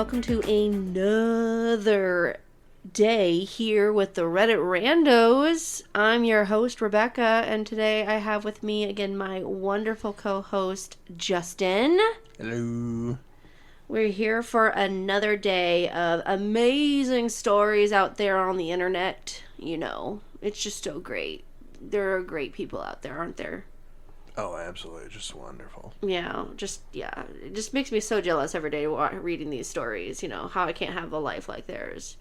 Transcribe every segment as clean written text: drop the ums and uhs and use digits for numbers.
welcome to another day here with the Reddit Randos. I'm your host, Rebecca, and today I have with me again my wonderful co-host, Justin. Hello. We're here for another day of amazing stories out there on the internet. You know, it's just so great. There are great people out there, aren't there? Oh, absolutely. Just wonderful. Yeah. It just makes me so jealous every day reading these stories, you know, how I can't have a life like theirs.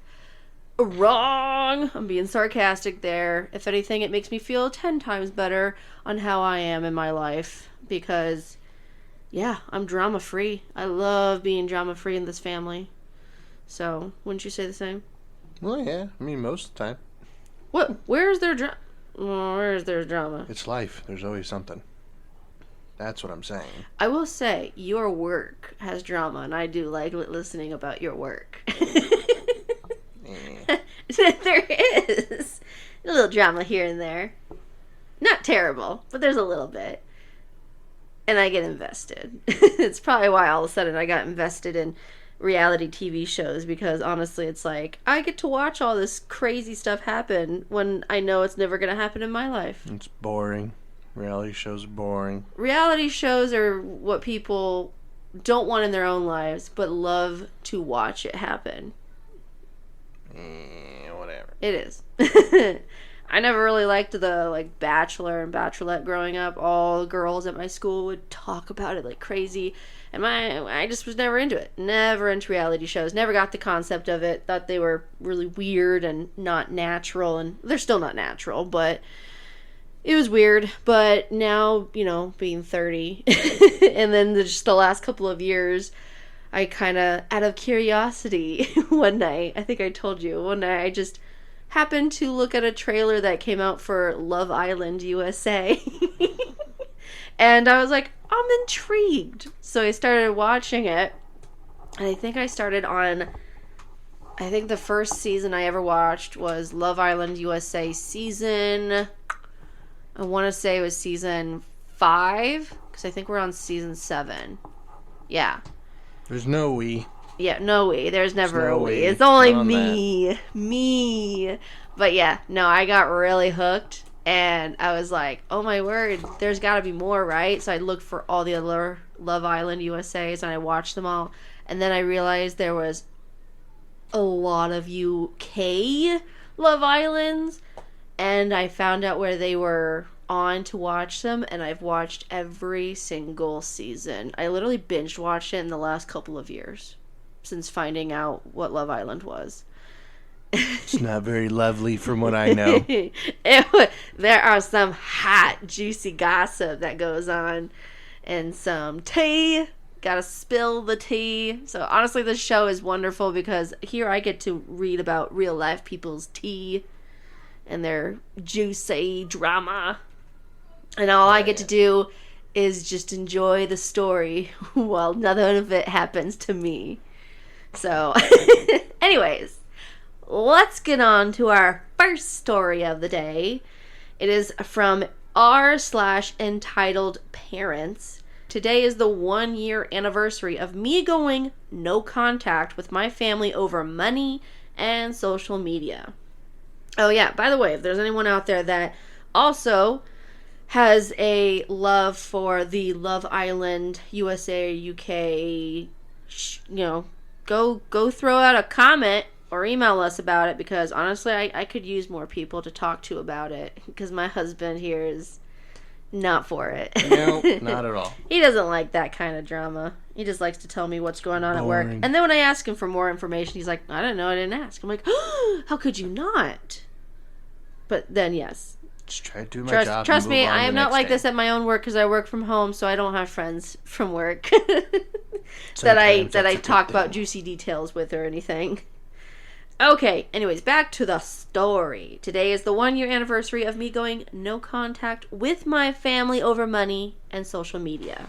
Wrong! I'm being sarcastic there. If anything, it makes me feel 10 times better on how I am in my life because, yeah, I'm drama-free. I love being drama-free in this family. So, wouldn't you say the same? Well, yeah. I mean, most of the time. What? Where's their drama? Where's their drama? It's life. There's always something. That's what I'm saying. I will say, your work has drama, and I do like listening about your work. There is a little drama here and there. Not terrible, but there's a little bit. And I get invested. It's probably why all of a sudden I got invested in reality TV shows, because honestly it's like, I get to watch all this crazy stuff happen when I know it's never going to happen in my life. It's boring. Reality shows are boring. Reality shows are what people don't want in their own lives, but love to watch it happen. Whatever. It is. I never really liked the Bachelor and Bachelorette growing up. All girls at my school would talk about it like crazy, and I just was never into it. Never into reality shows. Never got the concept of it. Thought they were really weird and not natural, and they're still not natural, but it was weird. But now, you know, being 30, and then just the last couple of years, I kind of, out of curiosity, one night, I think I told you, one night I just happened to look at a trailer that came out for Love Island USA. And I was like, I'm intrigued. So I started watching it. And I think I started on, I think the first season I ever watched was Love Island USA season, I want to say it was season 5, because I think we're on season 7. Yeah. There's no we. Yeah, no we. There's never no a we. we. It's only me. Me. But yeah, no, I got really hooked. And I was like, oh my word, there's got to be more, right? So I looked for all the other Love Island USAs and I watched them all. And then I realized there was a lot of UK Love Islands. And I found out where they were on to watch them, and I've watched every single season. I literally binge watched it in the last couple of years since finding out what Love Island was. It's not very lovely from what I know. There are some hot, juicy gossip that goes on, and some tea. Gotta spill the tea. So honestly, this show is wonderful because here I get to read about real life people's tea and their juicy drama. And all I get to do is just enjoy the story while none of it happens to me. So, anyways, let's get on to our first story of the day. It is from r/entitled parents. Today is the 1-year anniversary of me going no contact with my family over money and social media. Oh yeah, by the way, if there's anyone out there that also has a love for the Love Island USA or UK, go throw out a comment or email us about it, because honestly I could use more people to talk to about it, because my husband here is not for it. No, not at all. He doesn't like that kind of drama. He just likes to tell me what's going on at work. And then when I ask him for more information, he's like, I don't know, I didn't ask. I'm like, oh, how could you not? But then, yes. Just try to do my job. Trust me, I am not like this at my own work, because I work from home, so I don't have friends from work that I talk about juicy details with or anything. Okay, anyways, back to the story. Today is the 1-year anniversary of me going no contact with my family over money and social media.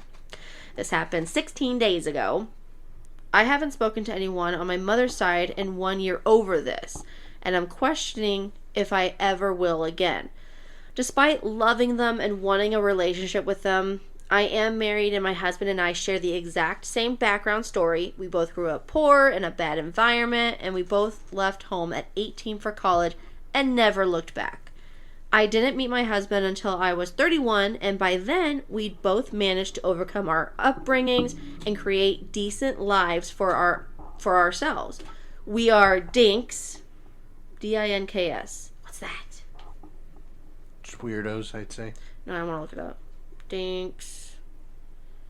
This happened 16 days ago. I haven't spoken to anyone on my mother's side in 1 year over this, and I'm questioning if I ever will again. Despite loving them and wanting a relationship with them, I am married, and my husband and I share the exact same background story. We both grew up poor in a bad environment, and we both left home at 18 for college and never looked back. I didn't meet my husband until I was 31, and by then, we'd both managed to overcome our upbringings and create decent lives for ourselves. We are dinks, Dinks. What's that? Just weirdos, I'd say. No, I want to look it up. Dinks.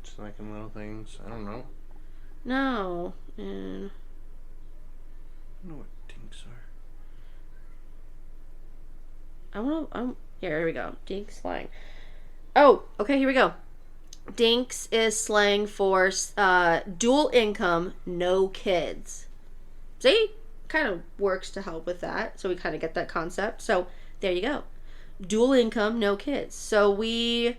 Just liking little things. I don't know. No. And I don't know what dinks are. here we go. Dinks slang. Oh, okay, here we go. Dinks is slang for dual income, no kids. See? Kind of works to help with that. So we kind of get that concept. So there you go. Dual income, no kids. So we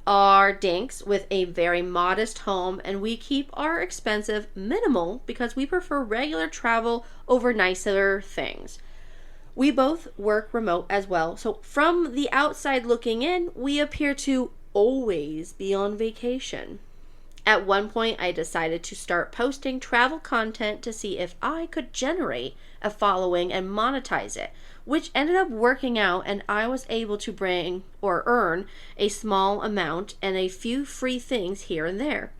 are dinks with a very modest home, and we keep our expensive minimal because we prefer regular travel over nicer things. We both work remote as well, so from the outside looking in, we appear to always be on vacation. At one point, I decided to start posting travel content to see if I could generate a following and monetize it, which ended up working out, and I was able to bring or earn a small amount and a few free things here and there.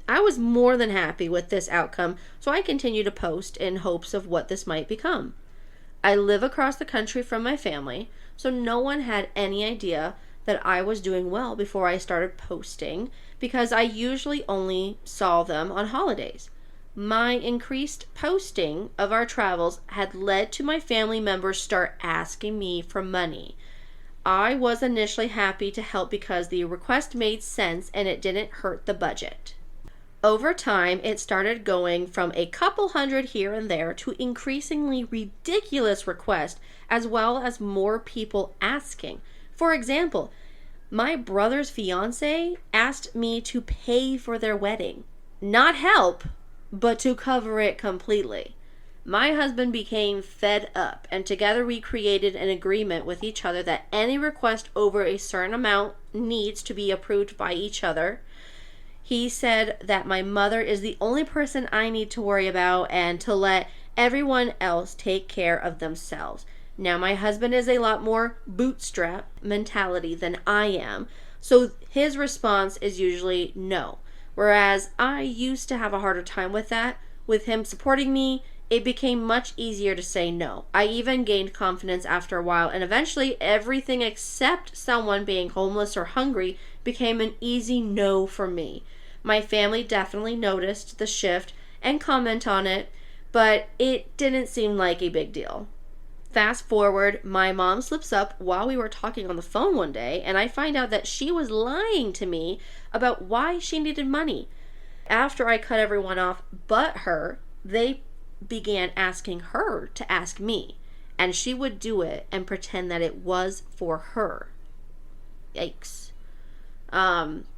I was more than happy with this outcome, so I continue to post in hopes of what this might become. I live across the country from my family, so no one had any idea that I was doing well before I started posting, because I usually only saw them on holidays. My increased posting of our travels had led to my family members start asking me for money. I was initially happy to help because the request made sense and it didn't hurt the budget. Over time, it started going from a couple hundred here and there to increasingly ridiculous requests, as well as more people asking. For example, my brother's fiance asked me to pay for their wedding. Not help, but to cover it completely. My husband became fed up, and together we created an agreement with each other that any request over a certain amount needs to be approved by each other. He said that my mother is the only person I need to worry about and to let everyone else take care of themselves. Now, my husband is a lot more bootstrap mentality than I am, so his response is usually no. Whereas I used to have a harder time with that. With him supporting me, it became much easier to say no. I even gained confidence after a while, and eventually everything except someone being homeless or hungry became an easy no for me. My family definitely noticed the shift and comment on it, but it didn't seem like a big deal. Fast forward, my mom slips up while we were talking on the phone one day, and I find out that she was lying to me about why she needed money. After I cut everyone off but her, they began asking her to ask me, and she would do it and pretend that it was for her. Yikes.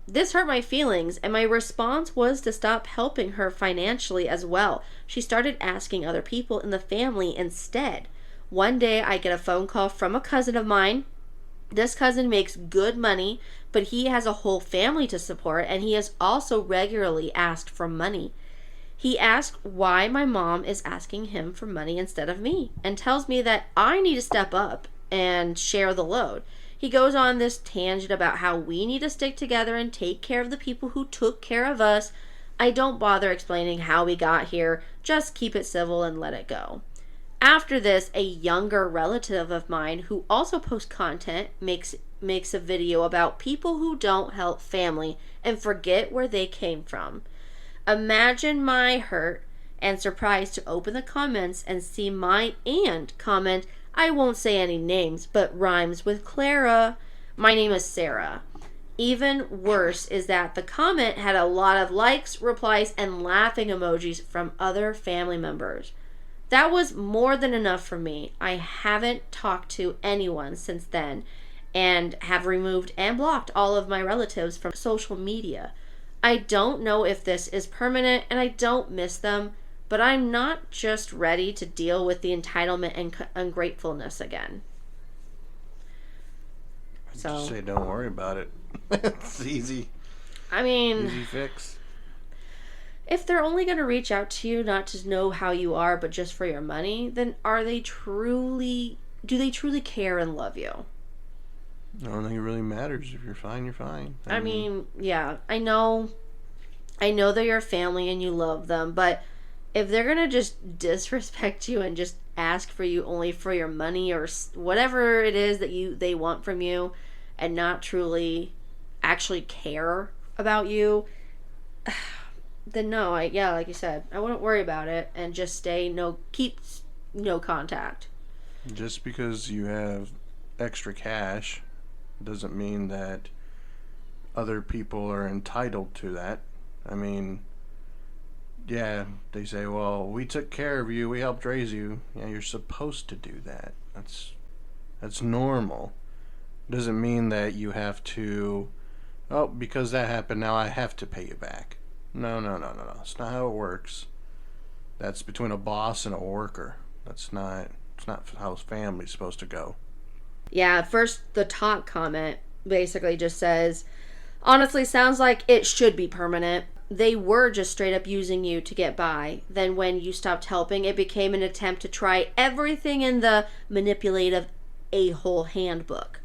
This hurt my feelings, and my response was to stop helping her financially as well. She started asking other people in the family instead. One day I get a phone call from a cousin of mine. This cousin makes good money, but he has a whole family to support, and he has also regularly asked for money. He asked why my mom is asking him for money instead of me, and tells me that I need to step up and share the load. He goes on this tangent about how we need to stick together and take care of the people who took care of us. I don't bother explaining how we got here, just keep it civil and let it go. After this, a younger relative of mine who also posts content makes a video about people who don't help family and forget where they came from. Imagine my hurt and surprise to open the comments and see my aunt comment, I won't say any names, but rhymes with Clara. My name is Sarah. Even worse is that the comment had a lot of likes, replies, and laughing emojis from other family members. That was more than enough for me. I haven't talked to anyone since then and have removed and blocked all of my relatives from social media. I don't know if this is permanent, and I don't miss them, but I'm not just ready to deal with the entitlement and ungratefulness again. I'd just say don't worry about it. It's easy. I mean, Easy fix. if they're only going to reach out to you not to know how you are, but just for your money, then do they truly care and love you? I don't think it really matters. If you're fine, you're fine. I mean, yeah, I know they're your family and you love them, but if they're going to just disrespect you and just ask for you only for your money or whatever it is that they want from you and not truly actually care about you, then no, like you said, I wouldn't worry about it and just keep no contact. Just because you have extra cash doesn't mean that other people are entitled to that. I mean, yeah, they say, well, we took care of you, we helped raise you. Yeah, you're supposed to do that. That's normal. Doesn't mean that you have to, oh, because that happened, now I have to pay you back. No. That's not how it works. That's between a boss and a worker. It's not how family's supposed to go. Yeah, first, the top comment basically just says, honestly, sounds like it should be permanent. They were just straight up using you to get by. Then when you stopped helping, it became an attempt to try everything in the manipulative a-hole handbook.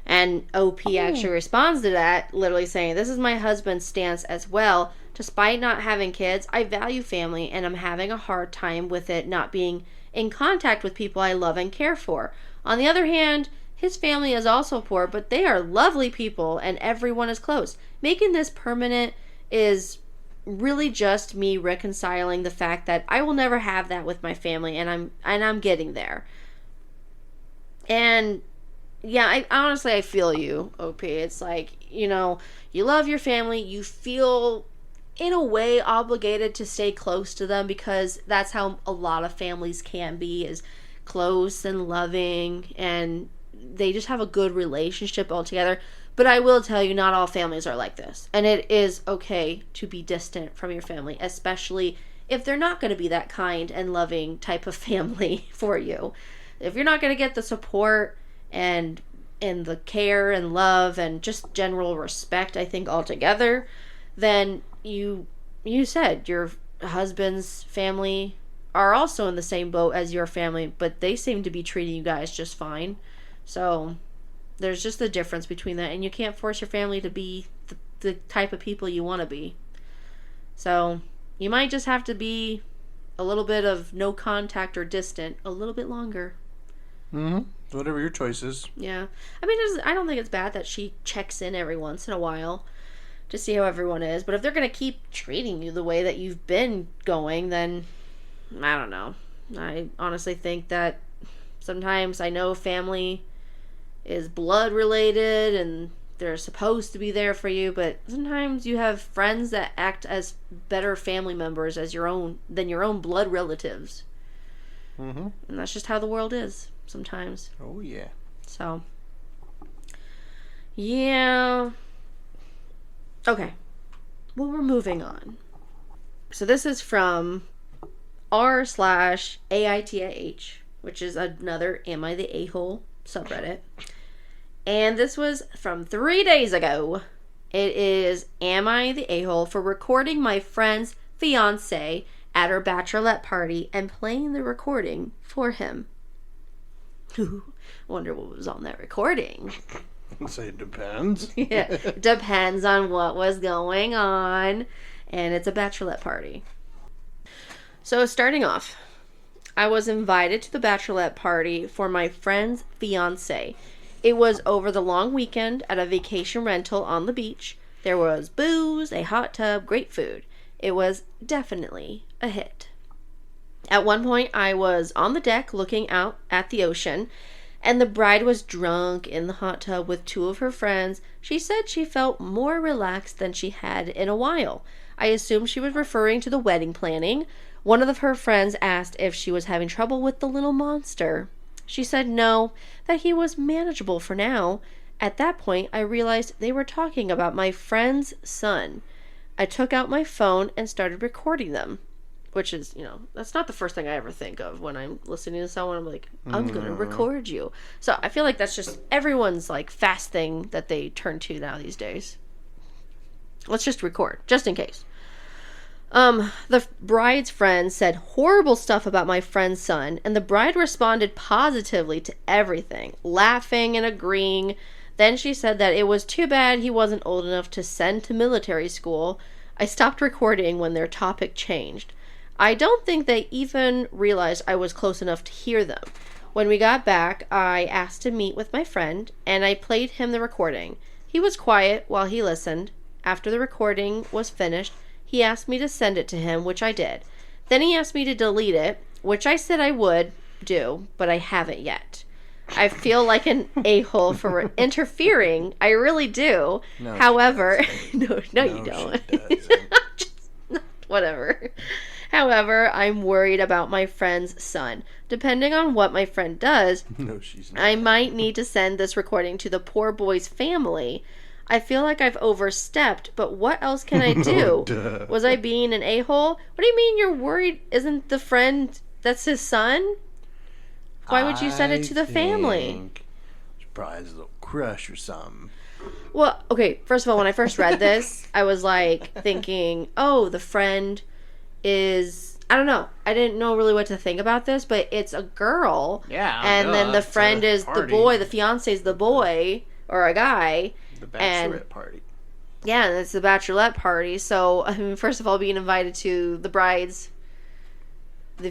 And OP actually responds to that, literally saying, this is my husband's stance as well. Despite not having kids, I value family, and I'm having a hard time with it not being in contact with people I love and care for. On the other hand, his family is also poor, but they are lovely people, and everyone is close. Making this permanent is really just me reconciling the fact that I will never have that with my family, and I'm getting there. And yeah, I feel you, OP. It's like, you love your family, you feel in a way obligated to stay close to them because that's how a lot of families can be, is close and loving, and they just have a good relationship altogether. But I will tell you, not all families are like this, and it is okay to be distant from your family, especially if they're not going to be that kind and loving type of family for you. If you're not going to get the support and the care and love and just general respect, I think, altogether, then you said your husband's family are also in the same boat as your family, but they seem to be treating you guys just fine. So there's just the difference between that, and you can't force your family to be the type of people you want to be. So you might just have to be a little bit of no contact or distant a little bit longer. Whatever your choice is. Yeah. I mean, I don't think it's bad that she checks in every once in a while to see how everyone is. But if they're going to keep treating you the way that you've been going, then I don't know. I honestly think that sometimes, I know family is blood related and they're supposed to be there for you, but sometimes you have friends that act as better family members than your own blood relatives. And that's just how the world is sometimes. Oh, yeah. So, yeah. Okay. Well, we're moving on. So this is from r/AITIH, which is another Am I the A-hole subreddit. And this was from 3 days ago. It is, Am I the A-hole for recording my friend's fiance at her bachelorette party and playing the recording for him? Wonder what was on that recording. I'd say it depends. Yeah, depends on what was going on. And it's a bachelorette party. So starting off, I was invited to the bachelorette party for my friend's fiance. It was over the long weekend at a vacation rental on the beach. There was booze, a hot tub, great food. It was definitely a hit. At one point, I was on the deck looking out at the ocean, and the bride was drunk in the hot tub with two of her friends. She said she felt more relaxed than she had in a while. I assumed she was referring to the wedding planning. One of her friends asked if she was having trouble with the little monster. She said no, that he was manageable for now. At that point, I realized they were talking about my friend's son. I took out my phone and started recording them. Which is, that's not the first thing I ever think of when I'm listening to someone. I'm like, I'm going to record you. So I feel like that's just everyone's, fast thing that they turn to now these days. Let's just record, just in case. The bride's friend said horrible stuff about my friend's son, and the bride responded positively to everything, laughing and agreeing. Then she said that it was too bad he wasn't old enough to send to military school. I stopped recording when their topic changed. I don't think they even realized I was close enough to hear them. When we got back, I asked to meet with my friend, and I played him the recording. He was quiet while he listened. After the recording was finished, he asked me to send it to him, which I did. Then he asked me to delete it, which I said I would do, but I haven't yet. I feel like an a-hole for interfering. I really do. No, However, no, you don't. Whatever. However, I'm worried about my friend's son. Depending on what my friend does, no, she's not. I might need to send this recording to the poor boy's family. I feel like I've overstepped, but what else can I do? Duh. Was I being an a-hole? What do you mean you're worried? Isn't the friend that's his son? Why would you send it to the family? She probably has a little crush or something. Well, okay, first of all, when I first read this, I was like thinking, oh, the friend is... I don't know. I didn't know really what to think about this, but it's a girl. Yeah. And then the friend is the boy, the fiance is the boy, or a guy. The bachelorette party. Yeah, and it's the bachelorette party. So, I mean, first of all, being invited to the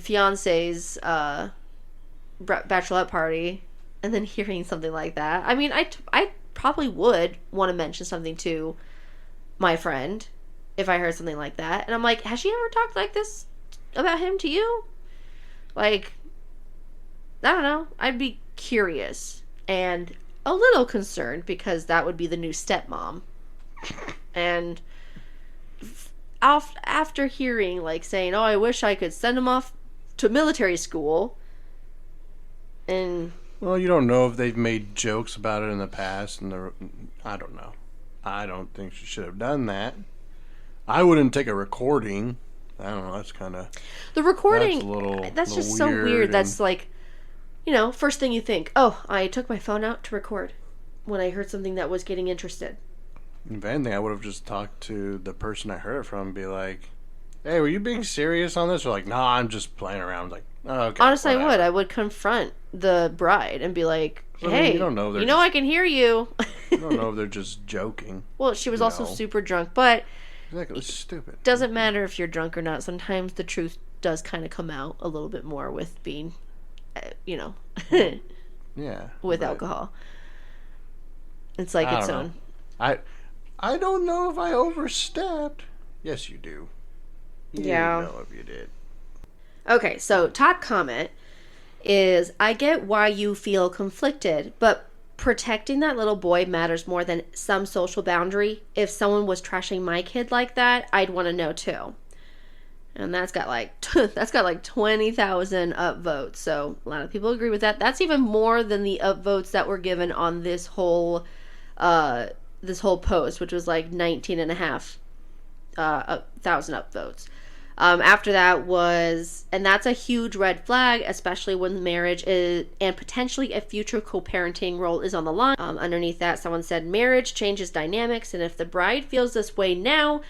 fiance's bachelorette party, and then hearing something like that. I mean, I probably would want to mention something to my friend if I heard something like that. And I'm like, has she ever talked like this about him to you? Like, I don't know. I'd be curious and a little concerned because that would be the new stepmom. And after hearing, like, saying, oh, I wish I could send him off to military school. And well, you don't know if they've made jokes about it in the past, and I don't know. I don't think she should have done that. I wouldn't take a recording. I don't know. That's kind of the recording. That's just so weird. That's like, you know, first thing you think, oh, I took my phone out to record when I heard something that was getting interested. If anything, I would have just talked to the person I heard it from and be like, hey, were you being serious on this? Or like, nah, I'm just playing around. Like, oh, okay. Honestly, whatever. I would confront the bride and be like, hey, I mean, you don't know. I can hear you. You don't know if they're just joking. Well, she was also super drunk, but exactly, it's stupid. Doesn't matter if you're drunk or not. Sometimes the truth does kind of come out a little bit more with being, yeah, with alcohol. It's like its own. I don't know if I overstepped. Yes, you do. Yeah. You know if you did. Okay, so top comment is, I get why you feel conflicted, but protecting that little boy matters more than some social boundary. If someone was trashing my kid like that, I'd want to know too. And that's got like 20,000 upvotes. So a lot of people agree with that. That's even more than the upvotes that were given on this whole post, which was like 19,500 upvotes. After that was, and that's a huge red flag, especially when marriage is, and potentially a future co-parenting role is on the line. Underneath that, someone said, marriage changes dynamics, and if the bride feels this way now,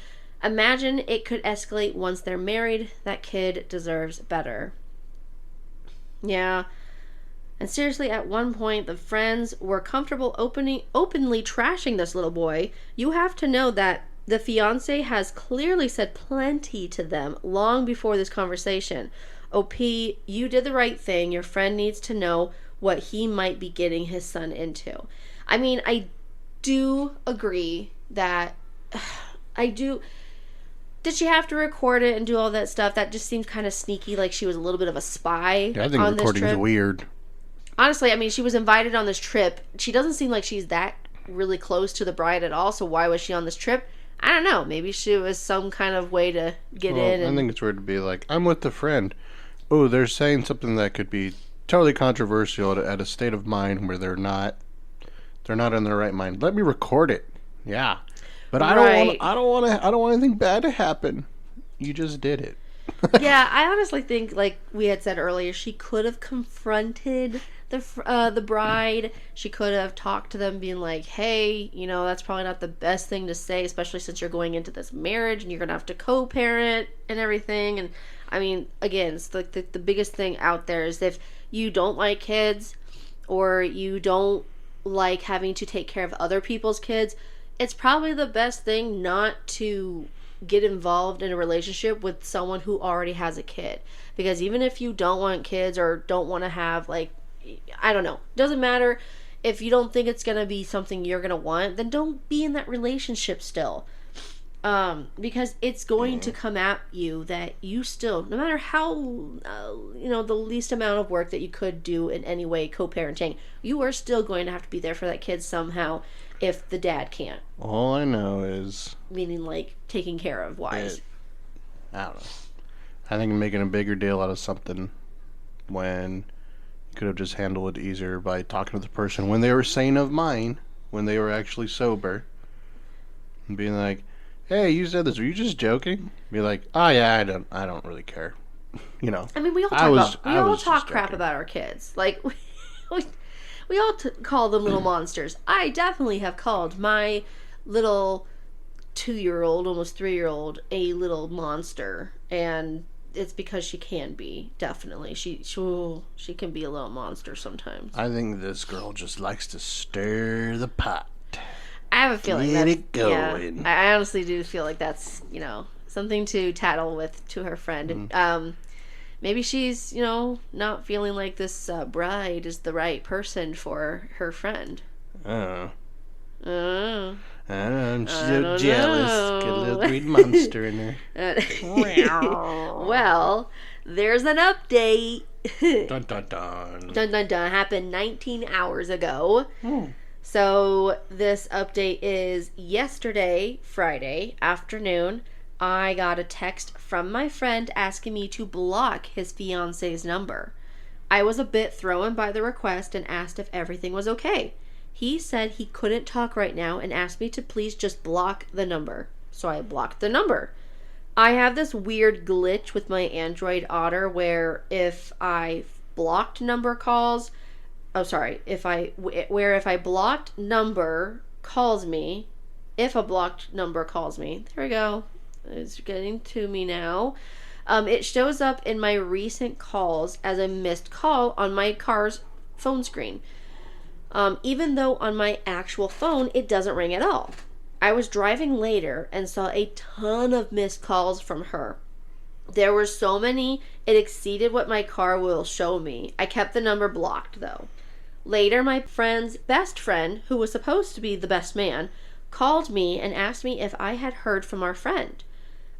imagine it could escalate once they're married. That kid deserves better. Yeah. And seriously, at one point, the friends were comfortable openly trashing this little boy. You have to know that the fiance has clearly said plenty to them long before this conversation. OP, you did the right thing. Your friend needs to know what he might be getting his son into. I mean, I do agree that... Did she have to record it and do all that stuff? That just seems kind of sneaky, like she was a little bit of a spy. Yeah, I think recording is weird. Honestly, I mean, she was invited on this trip. She doesn't seem like she's that really close to the bride at all, so why was she on this trip? I don't know. Maybe she was some kind of way to get in. I think it's weird to be like, I'm with a friend. Oh, they're saying something that could be totally controversial at a state of mind where they're not in their right mind. Let me record it. Yeah. But I don't want anything bad to happen. You just did it. Yeah, I honestly think, like we had said earlier, she could have confronted the bride. She could have talked to them, being like, "Hey, that's probably not the best thing to say, especially since you're going into this marriage and you're gonna have to co-parent and everything." And I mean, again, it's like the biggest thing out there is if you don't like kids or you don't like having to take care of other people's kids, it's probably the best thing not to get involved in a relationship with someone who already has a kid. Because even if you don't want kids or don't want to have, like, I don't know, doesn't matter. If you don't think it's going to be something you're going to want, then don't be in that relationship still. Because it's going to come at you that you still, no matter how, the least amount of work that you could do in any way co-parenting, you are still going to have to be there for that kid somehow if the dad can't. All I know is... Meaning, like, taking care of wise. I don't know. I think making a bigger deal out of something when you could have just handled it easier by talking to the person when they were sane of mind, when they were actually sober, and being like, "Hey, you said this. Are you just joking?" Be like, "Oh yeah, I don't really care." I mean, we all talk crap about our kids. Like, we all call them little monsters. I definitely have called my little 2-year-old, almost 3-year-old, a little monster, and it's because she can be. Definitely, she can be a little monster sometimes. I think this girl just likes to stir the pot. I have a feeling Get it going. Yeah, I honestly do feel like that's something to tattle with to her friend. And maybe she's not feeling like this bride is the right person for her friend. I'm so don't jealous. know. Get a little green monster in there. Well, there's an update. Dun dun dun. Dun dun dun. Happened 19 hours ago. So this update is yesterday, Friday afternoon. I got a text from my friend asking me to block his fiance's number. I was a bit thrown by the request and asked if everything was okay. He said he couldn't talk right now and asked me to please just block the number. So I blocked the number. I have this weird glitch with my Android Otter where if I blocked number calls, if I blocked number calls me, if a blocked number calls me, there we go. It's getting to me now. It shows up in my recent calls as a missed call on my car's phone screen. Even though on my actual phone, it doesn't ring at all. I was driving later and saw a ton of missed calls from her. There were so many, it exceeded what my car will show me. I kept the number blocked, though. Later, my friend's best friend, who was supposed to be the best man, called me and asked me if I had heard from our friend.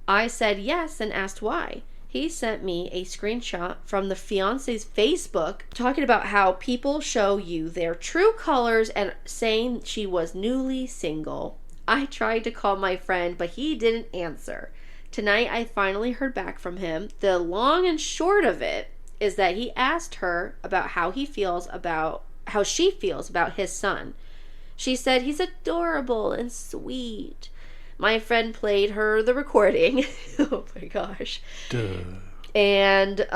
I said yes and asked why. He sent me a screenshot from the fiance's Facebook talking about how people show you their true colors and saying she was newly single. I tried to call my friend, but he didn't answer. Tonight, I finally heard back from him. The long and short of it is that he asked her about how she feels about his son. She said he's adorable and sweet. My friend played her the recording. Oh my gosh. Duh. And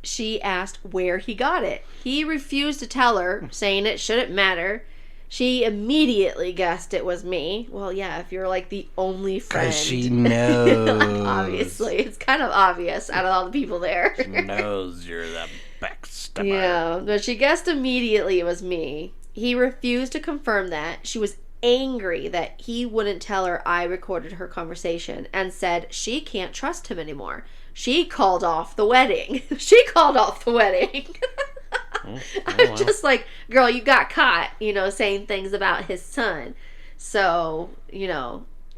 she asked where he got it. He refused to tell her, saying it shouldn't matter. She immediately guessed it was me. Well, yeah, if you're like the only friend. 'Cause she knows. Obviously. It's kind of obvious out of all the people there. She knows you're the backstabber. Yeah, but she guessed immediately it was me. He refused to confirm that. She was angry that he wouldn't tell her I recorded her conversation and said she can't trust him anymore. She called off the wedding. I'm just like, girl, you got caught, saying things about his son. So,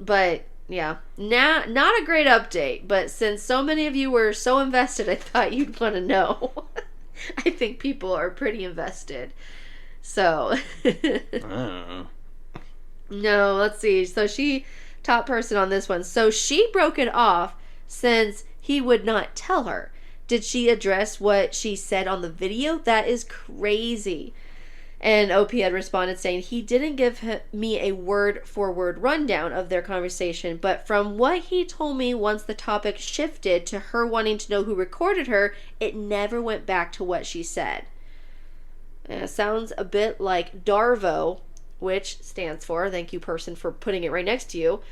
but yeah, not a great update, but since so many of you were so invested, I thought you'd want to know. I think people are pretty invested. So, no, let's see. So top person on this one. So she broke it off since he would not tell her. Did she address what she said on the video? That is crazy. And OP had responded saying he didn't give me a word-for-word rundown of their conversation, but from what he told me once the topic shifted to her wanting to know who recorded her, it never went back to what she said. It sounds a bit like DARVO, which stands for, thank you person for putting it right next to you,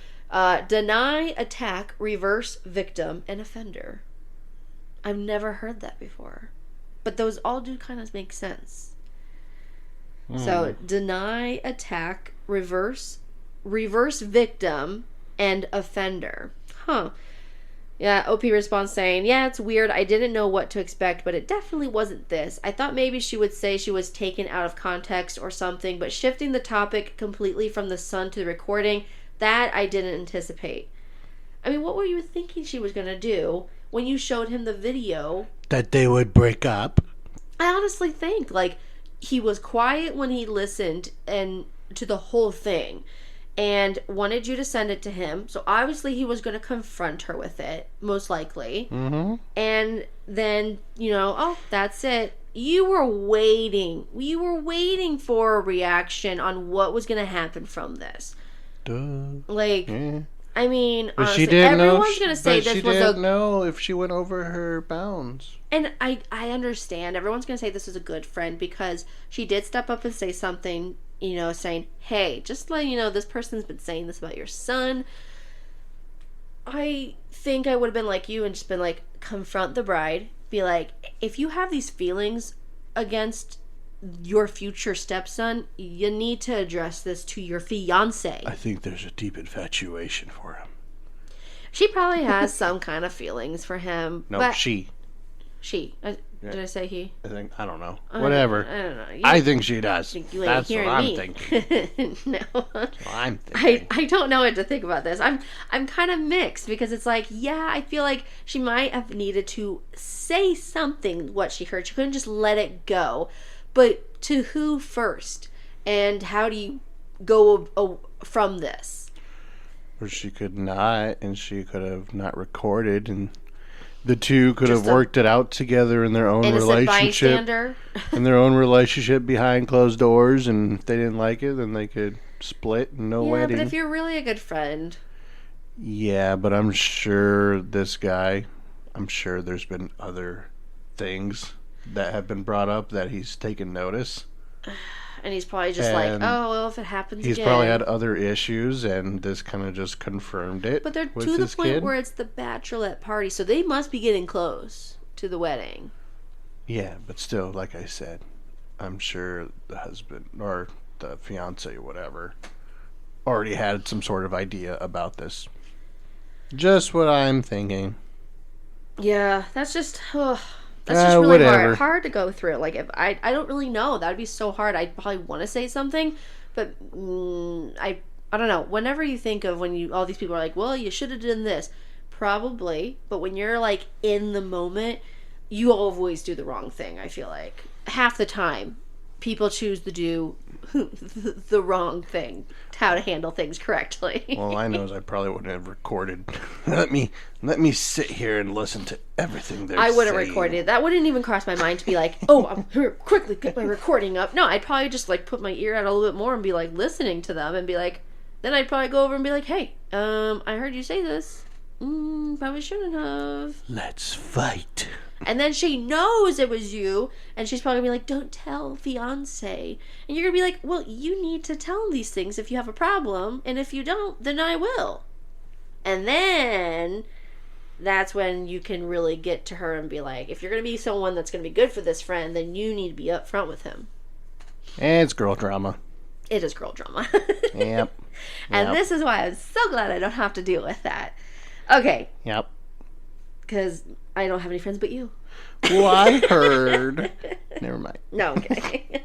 deny, attack, reverse, victim, and offender. I've never heard that before. But those all do kind of make sense. So, deny, attack, reverse victim, and offender. Huh. Yeah, OP responds saying, yeah, it's weird. I didn't know what to expect, but it definitely wasn't this. I thought maybe she would say she was taken out of context or something, but shifting the topic completely from the son to the recording, that I didn't anticipate. I mean, what were you thinking she was going to do when you showed him the video? That they would break up? I honestly think, like, he was quiet when he listened and to the whole thing and wanted you to send it to him. So obviously he was going to confront her with it, most likely. Mm-hmm. And then, oh, that's it. You were waiting. You were waiting for a reaction on what was going to happen from this. Duh. Like, yeah. I mean, but honestly, she didn't everyone's going to say but this she was didn't know if she went over her bounds. And I understand. Everyone's going to say this is a good friend because she did step up and say something, saying, hey, just to let you know, this person's been saying this about your son. I think I would have been like you and just been like, confront the bride. Be like, if you have these feelings against your future stepson, you need to address this to your fiance. I think there's a deep infatuation for him. She probably has some kind of feelings for him. No, but she. She. Did I say he? I don't know. Whatever. I don't know. I think she does. You That's what I'm thinking. No. That's what I'm thinking. I don't know what to think about this. I'm kind of mixed because it's like, yeah, I feel like she might have needed to say something what she heard. She couldn't just let it go. But to who first? And how do you go from this? Or she could not, and she could have not recorded, and the two could Just have worked it out together in their own innocent relationship. bystander. In their own relationship behind closed doors, and if they didn't like it, then they could split and no wedding. Yeah, but if you're really a good friend. Yeah, but I'm sure there's been other things that have been brought up that he's taken notice. And he's probably just like, oh, well, if it happens he's again. probably had other issues, and this kind of just confirmed it. But they're to the point where it's the bachelorette party, so they must be getting close to the wedding. Yeah, but still, like I said, I'm sure the husband or the fiance or whatever already had some sort of idea about this. Just what I'm thinking. Yeah, that's just... That's just really whatever. hard to go through. Like, if I don't really know. That would be so hard. I'd probably want to say something, but I don't know. Whenever you think of all these people are like, well, you should have done this. Probably. But when you're, like, in the moment, you always do the wrong thing, I feel like. Half the time, people choose to do the wrong thing. How to handle things correctly. Well, I know is I probably wouldn't have recorded. Let me sit here and listen to everything they're saying. I wouldn't record it. That wouldn't even cross my mind to be like, oh, I'm here, quickly get my recording up. No, I'd probably just like put my ear out a little bit more and be like listening to them and be like, then I'd probably go over and be like, hey, I heard you say this. Probably shouldn't have. Let's fight. And then she knows it was you, and she's probably gonna be like, don't tell fiance. And you're gonna be like, well, you need to tell him these things if you have a problem, and if you don't, then I will. And then that's when you can really get to her and be like, if you're gonna be someone that's gonna be good for this friend, then you need to be upfront with him. And it's girl drama. It is girl drama. Yep. And this is why I'm so glad I don't have to deal with that. Okay. Yep. Because I don't have any friends but you. Well, I heard. Never mind. No, okay.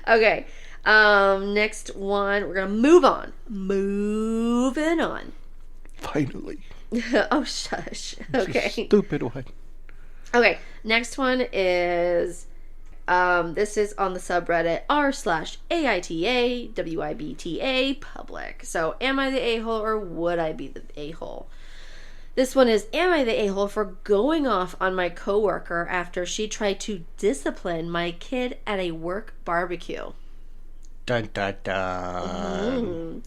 Okay. Next one. We're going to move on. Moving on. Finally. Oh, shush. Okay. Stupid one. Okay. Next one is... this is on the subreddit r/AITA WIBTA public. So, am I the a-hole or would I be the a-hole? This one is, am I the a-hole for going off on my coworker after she tried to discipline my kid at a work barbecue? Dun, dun, dun.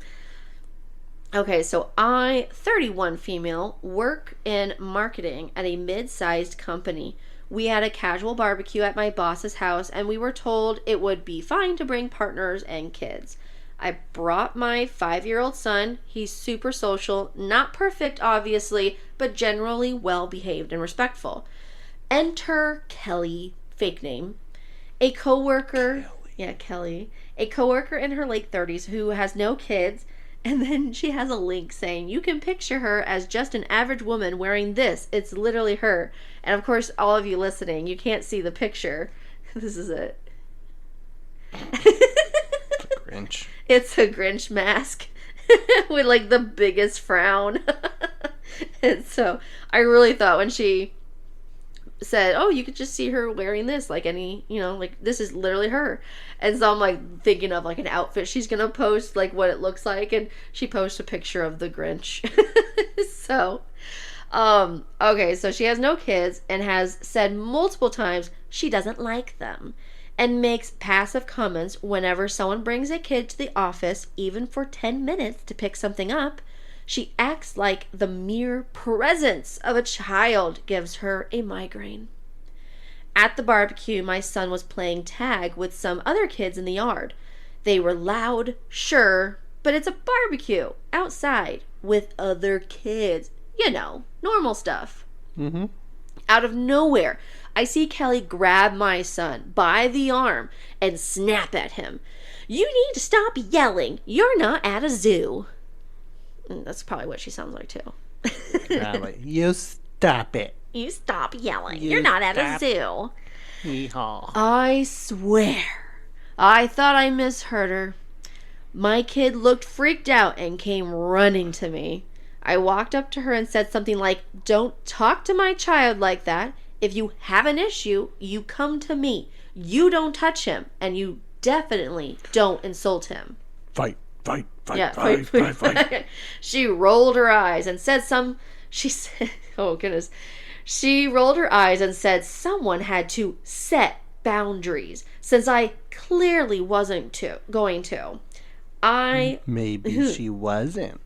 Okay, so I, 31 female, work in marketing at a mid-sized company. We had a casual barbecue at my boss's house, and we were told it would be fine to bring partners and kids. I brought my 5-year-old son. He's super social, not perfect, obviously, but generally well-behaved and respectful. Enter Kelly, fake name, a coworker. Yeah, Kelly. A coworker in her late 30s who has no kids. And then she has a link saying, you can picture her as just an average woman wearing this. It's literally her. And of course, all of you listening, you can't see the picture. This is it. Grinch. It's a Grinch mask with like the biggest frown. And so I really thought when she said, oh, you could just see her wearing this, like any, like this is literally her. And so I'm like thinking of like an outfit she's gonna post, like what it looks like, and she posts a picture of the Grinch. So okay, so she has no kids and has said multiple times she doesn't like them, and makes passive comments whenever someone brings a kid to the office, even for 10 minutes to pick something up. She acts like the mere presence of a child gives her a migraine. At the barbecue, my son was playing tag with some other kids in the yard. They were loud, sure, but it's a barbecue outside with other kids. Normal stuff. Mm-hmm. Out of nowhere, I see Kelly grab my son by the arm and snap at him. You need to stop yelling. You're not at a zoo. That's probably what she sounds like, too. Probably. You stop it. You stop yelling. You're not at a zoo. Yeehaw. I swear. I thought I misheard her. My kid looked freaked out and came running to me. I walked up to her and said something like, don't talk to my child like that. If you have an issue, you come to me. You don't touch him, and you definitely don't insult him. Fight. Yeah, Fight. She rolled her eyes and said she said, oh goodness. She rolled her eyes and said someone had to set boundaries since I clearly wasn't going to. Maybe she wasn't.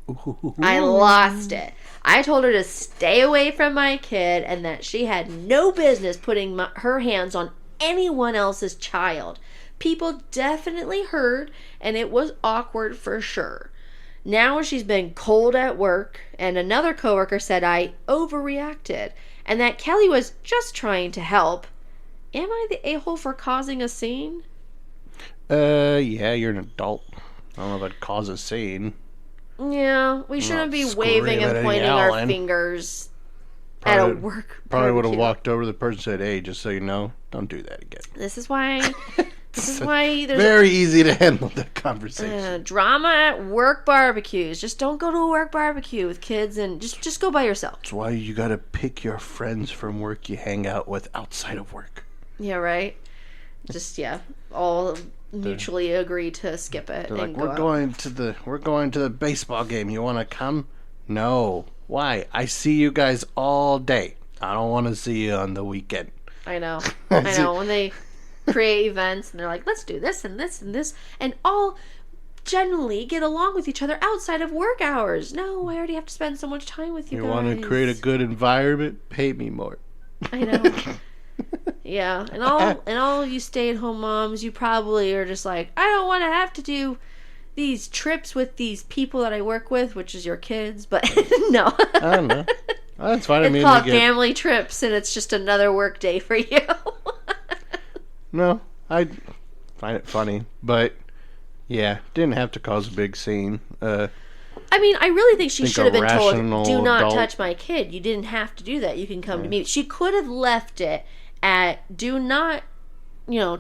I lost it. I told her to stay away from my kid and that she had no business putting her hands on anyone else's child. People definitely heard, and it was awkward for sure. Now she's been cold at work, and another coworker said I overreacted, and that Kelly was just trying to help. Am I the a-hole for causing a scene? Yeah, you're an adult. I don't know if I'd cause a scene. Yeah, we shouldn't be waving and pointing our fingers at a work Probably would have walked over to the person and said, hey, just so you know, don't do that again. This is why there's very easy to handle that conversation. Drama at work barbecues. Just don't go to a work barbecue with kids and just go by yourself. That's why you gotta pick your friends from work you hang out with outside of work. Yeah, right? All mutually agree to skip it. They're and like, we're going to the baseball game. You want to come? No. Why? I see you guys all day. I don't want to see you on the weekend. I know. I know. When they create events and they're like, let's do this and this and this, and all generally get along with each other outside of work hours. No, I already have to spend so much time with you guys. You want to create a good environment? Pay me more. I know. Yeah, and all you stay-at-home moms, you probably are just like, I don't want to have to do these trips with these people that I work with, which is your kids, but no. I don't know. That's fine. It's called family trips, and it's just another work day for you. No, I find it funny, but yeah, didn't have to cause a big scene. I mean, I really think she should have been told, do not adult. touch my kid. You didn't have to do that. You can come to me. She could have left it at, do not,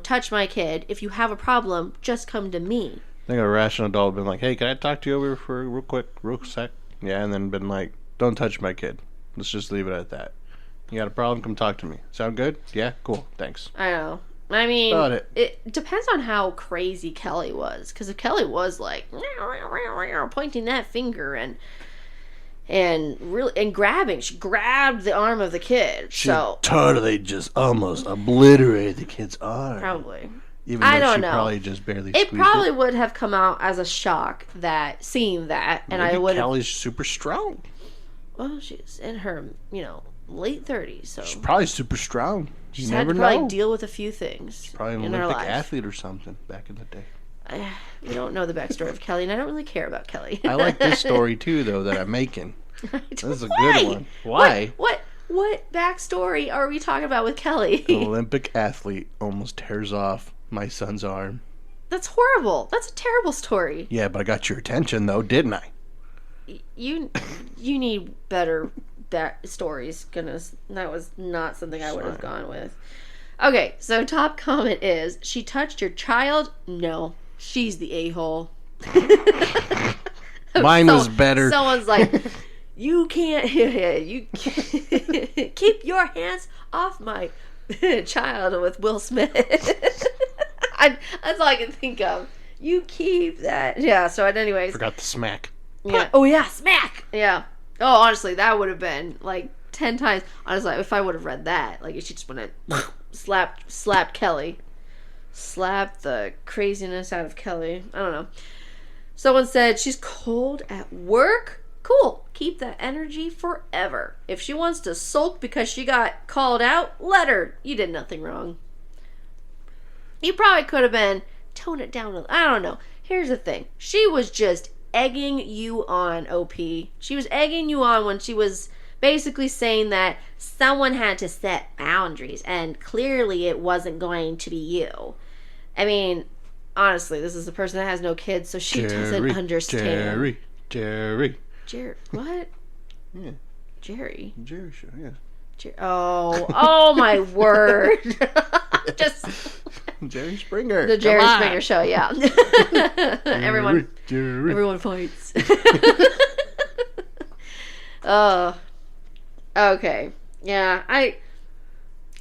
touch my kid. If you have a problem, just come to me. I think a rational adult would have been like, hey, can I talk to you over for real sec? Yeah, and then been like, don't touch my kid. Let's just leave it at that. You got a problem? Come talk to me. Sound good? Yeah? Cool. Thanks. I know. I mean, it. It depends on how crazy Kelly was. Because if Kelly was like, pointing that finger and and grabbing. She grabbed the arm of the kid. She totally just almost obliterated the kid's arm. Probably. Even though she probably just barely squeezed it. It probably would have come out as a shock seeing that, and maybe I would. Kelly's super strong. Well, she's in her, late 30s, so she's probably super strong. She's had to probably deal with a few things. She's probably an Olympic athlete or something back in the day. We don't know the backstory of Kelly, and I don't really care about Kelly. I like this story too, though, that I'm making. This is a good one. Why? What backstory are we talking about with Kelly? An Olympic athlete almost tears off my son's arm. That's horrible. That's a terrible story. Yeah, but I got your attention, though, didn't I? You need better stories. Goodness, that was not something I would have gone with. Okay, so top comment is, she touched your child? No, she's the a-hole. Mine was better. Someone's like, you can't keep your hands off my child with Will Smith. That's all I can think of. You keep that. Yeah, so anyways. Forgot the smack. Yeah. Oh, yeah, smack. Yeah. Oh, honestly, that would have been like 10 times. Honestly, if I would have read that, like, she just went and slapped Kelly. Slapped the craziness out of Kelly. I don't know. Someone said, she's cold at work? Cool. Keep that energy forever. If she wants to sulk because she got called out, let her. You did nothing wrong. You probably could have been, tone it down. I don't know. Here's the thing. She was just egging you on, OP. She was egging you on when she was basically saying that someone had to set boundaries, and clearly it wasn't going to be you. I mean, honestly, this is a person that has no kids, so she doesn't understand. Jerry. What? Yeah. Jerry Show, yeah. Oh my word. Just Jerry Springer. The Jerry Springer show, yeah. Everyone fights. Okay. Yeah,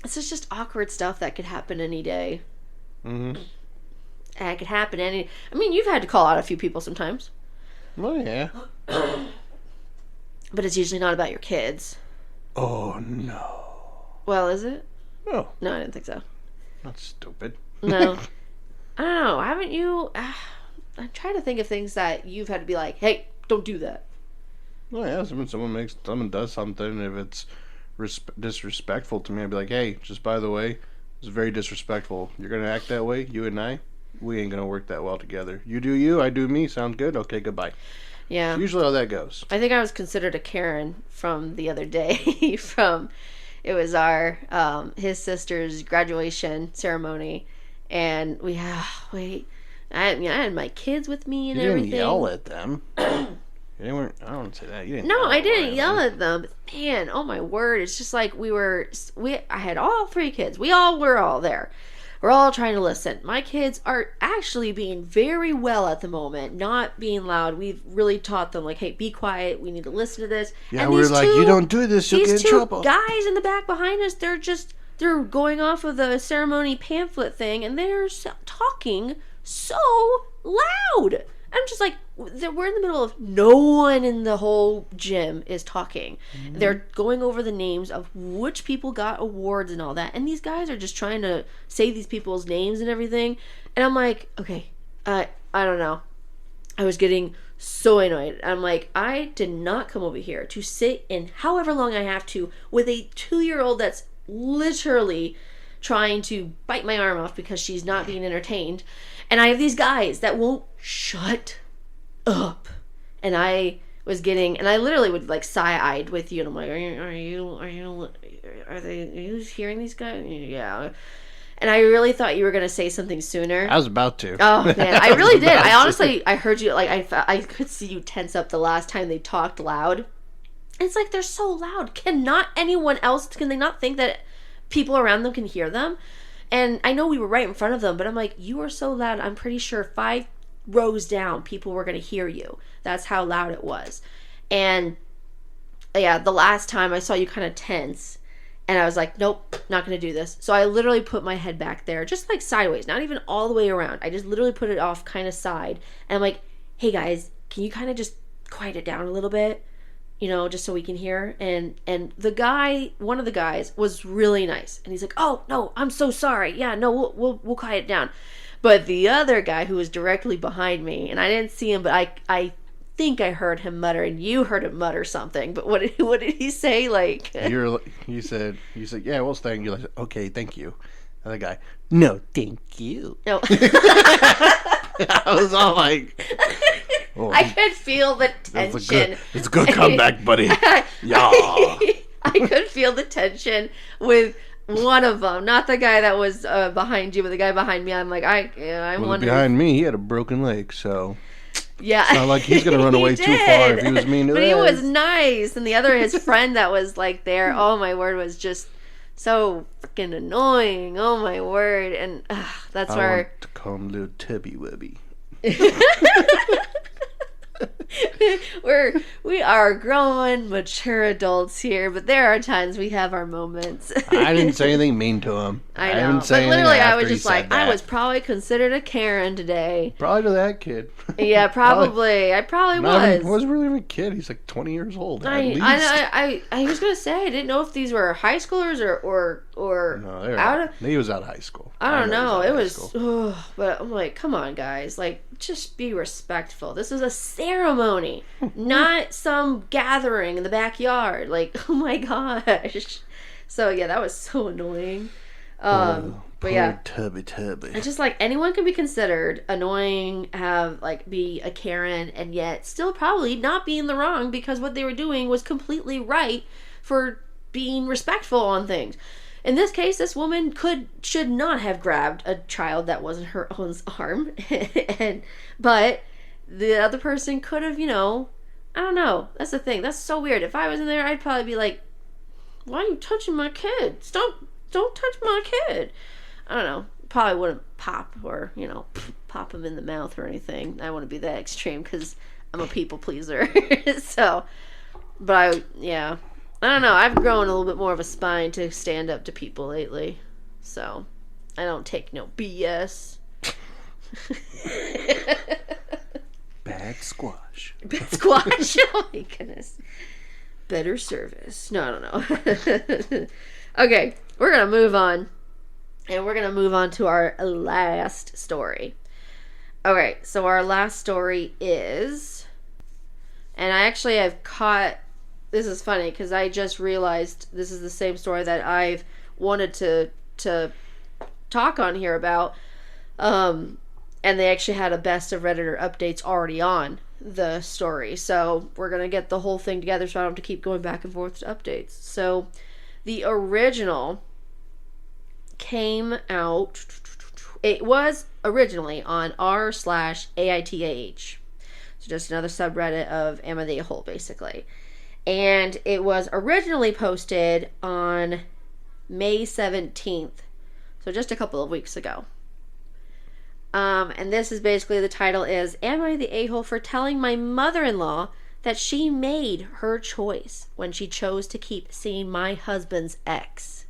this is just awkward stuff that could happen any day. Mm-hmm. And it could happen I mean, you've had to call out a few people sometimes. Well, yeah. But it's usually not about your kids. Oh, no. Well, is it? No. No, I didn't think so. That's stupid. No. I don't know. Haven't you... I'm trying to think of things that you've had to be like, hey, don't do that. Well, yeah, when someone does something, if it's disrespectful to me, I'd be like, hey, just by the way, it's very disrespectful. You're going to act that way, you and I, we ain't going to work that well together. You do you, I do me, sound good? Okay, goodbye. Yeah. It's usually how that goes. I think I was considered a Karen from the other day. It was his sister's graduation ceremony, and I had my kids with me and everything. You didn't yell at them. I don't want to say that. You didn't. No, I didn't yell at them. But man, oh my word! It's just like I had all 3 kids. We're all there. We're all trying to listen. My kids are actually being very well at the moment, not being loud. We've really taught them, like, hey, be quiet. We need to listen to this. Yeah, and we're like, you don't do this, you'll get in trouble. These 2 guys in the back behind us, they're going off of the ceremony pamphlet thing, and they're talking so loud. I'm just like, we're in the middle of, no one in the whole gym is talking. Mm-hmm. They're going over the names of which people got awards and all that. And these guys are just trying to say these people's names and everything. And I'm like, okay, I don't know. I was getting so annoyed. I'm like, I did not come over here to sit in however long I have to with a 2-year-old that's literally trying to bite my arm off because she's not being entertained. And I have these guys that won't shut up. And I literally would like sigh-eyed with you, and I'm like, are you hearing these guys? Yeah. And I really thought you were going to say something sooner. I was about to. Oh, man. I really did. I heard you, like, I could see you tense up the last time they talked loud. It's like, they're so loud. Can they not think that people around them can hear them? And I know we were right in front of them, but I'm like, you are so loud. I'm pretty sure 5 rows down, people were going to hear you. That's how loud it was. And yeah, the last time I saw you kind of tense, and I was like, nope, not going to do this. So I literally put my head back there, just like sideways, not even all the way around. I just literally put it off kind of side. And I'm like, hey guys, can you kind of just quiet it down a little bit? just so we can hear. And the guy, one of the guys, was really nice, and he's like, "Oh no, I'm so sorry. Yeah, no, we'll quiet it down." But the other guy who was directly behind me, and I didn't see him, but I think I heard him mutter, and you heard him mutter something. But what did he say? Like you said, yeah, well, thank you. Like, okay, thank you. Other guy, no, thank you. No. I was all like, oh, I could feel the tension. It's a good comeback, buddy. Yeah. I could feel the tension with one of them, not the guy that was behind you, but the guy behind me. I'm like, I'm wondering. Behind me, he had a broken leg, so yeah, it's not like he's gonna run away too far if he was mean to But us. he was nice, and the other, his friend that was like there. Oh my word, was just so freaking annoying. Oh my word, and that's where I want to call him little Tubby Wubby. we are grown, mature adults here, but there are times we have our moments. I didn't say anything mean to him. I know, didn't say but literally, I was after just he like, said that. I was probably considered a Karen today. Probably to that kid. Yeah, probably. I probably was. He wasn't really a kid. He's like 20 years old. At least. I was gonna say, I didn't know if these were high schoolers or no, they were out of. He was out of high school. I don't know. It was, but I'm like, come on, guys, like, just be respectful. This is a ceremony, not some gathering in the backyard. Like, oh my gosh. So yeah, that was so annoying. But yeah, Tubby. it's just like anyone can be considered annoying, be a Karen, and yet still probably not be in the wrong because what they were doing was completely right for being respectful on things. In this case, this woman should not have grabbed a child that wasn't her own arm, but the other person could have, I don't know. That's the thing. That's so weird. If I was in there, I'd probably be like, "Why are you touching my kid? Don't touch my kid." I don't know. Probably wouldn't pop or, pop him in the mouth or anything. I wouldn't be that extreme because I'm a people pleaser. So, but I don't know. I've grown a little bit more of a spine to stand up to people lately. So, I don't take no BS. Bad squash. Bad squash? Oh my goodness. Better service. No, I don't know. Okay, we're going to move on. And we're going to move on to our last story. Okay, so our last story is... And I've caught... This is funny because I just realized this is the same story that I've wanted to talk on here about. And they actually had a best of Redditor updates already on the story. So we're going to get the whole thing together so I don't have to keep going back and forth to updates. So the original came out... It was originally on r/AITAH. So just another subreddit of Am I the A-hole, basically. And it was originally posted on May 17th. So just a couple of weeks ago. And this is basically, the title is, Am I the A-hole for telling my mother-in-law that she made her choice when she chose to keep seeing my husband's ex?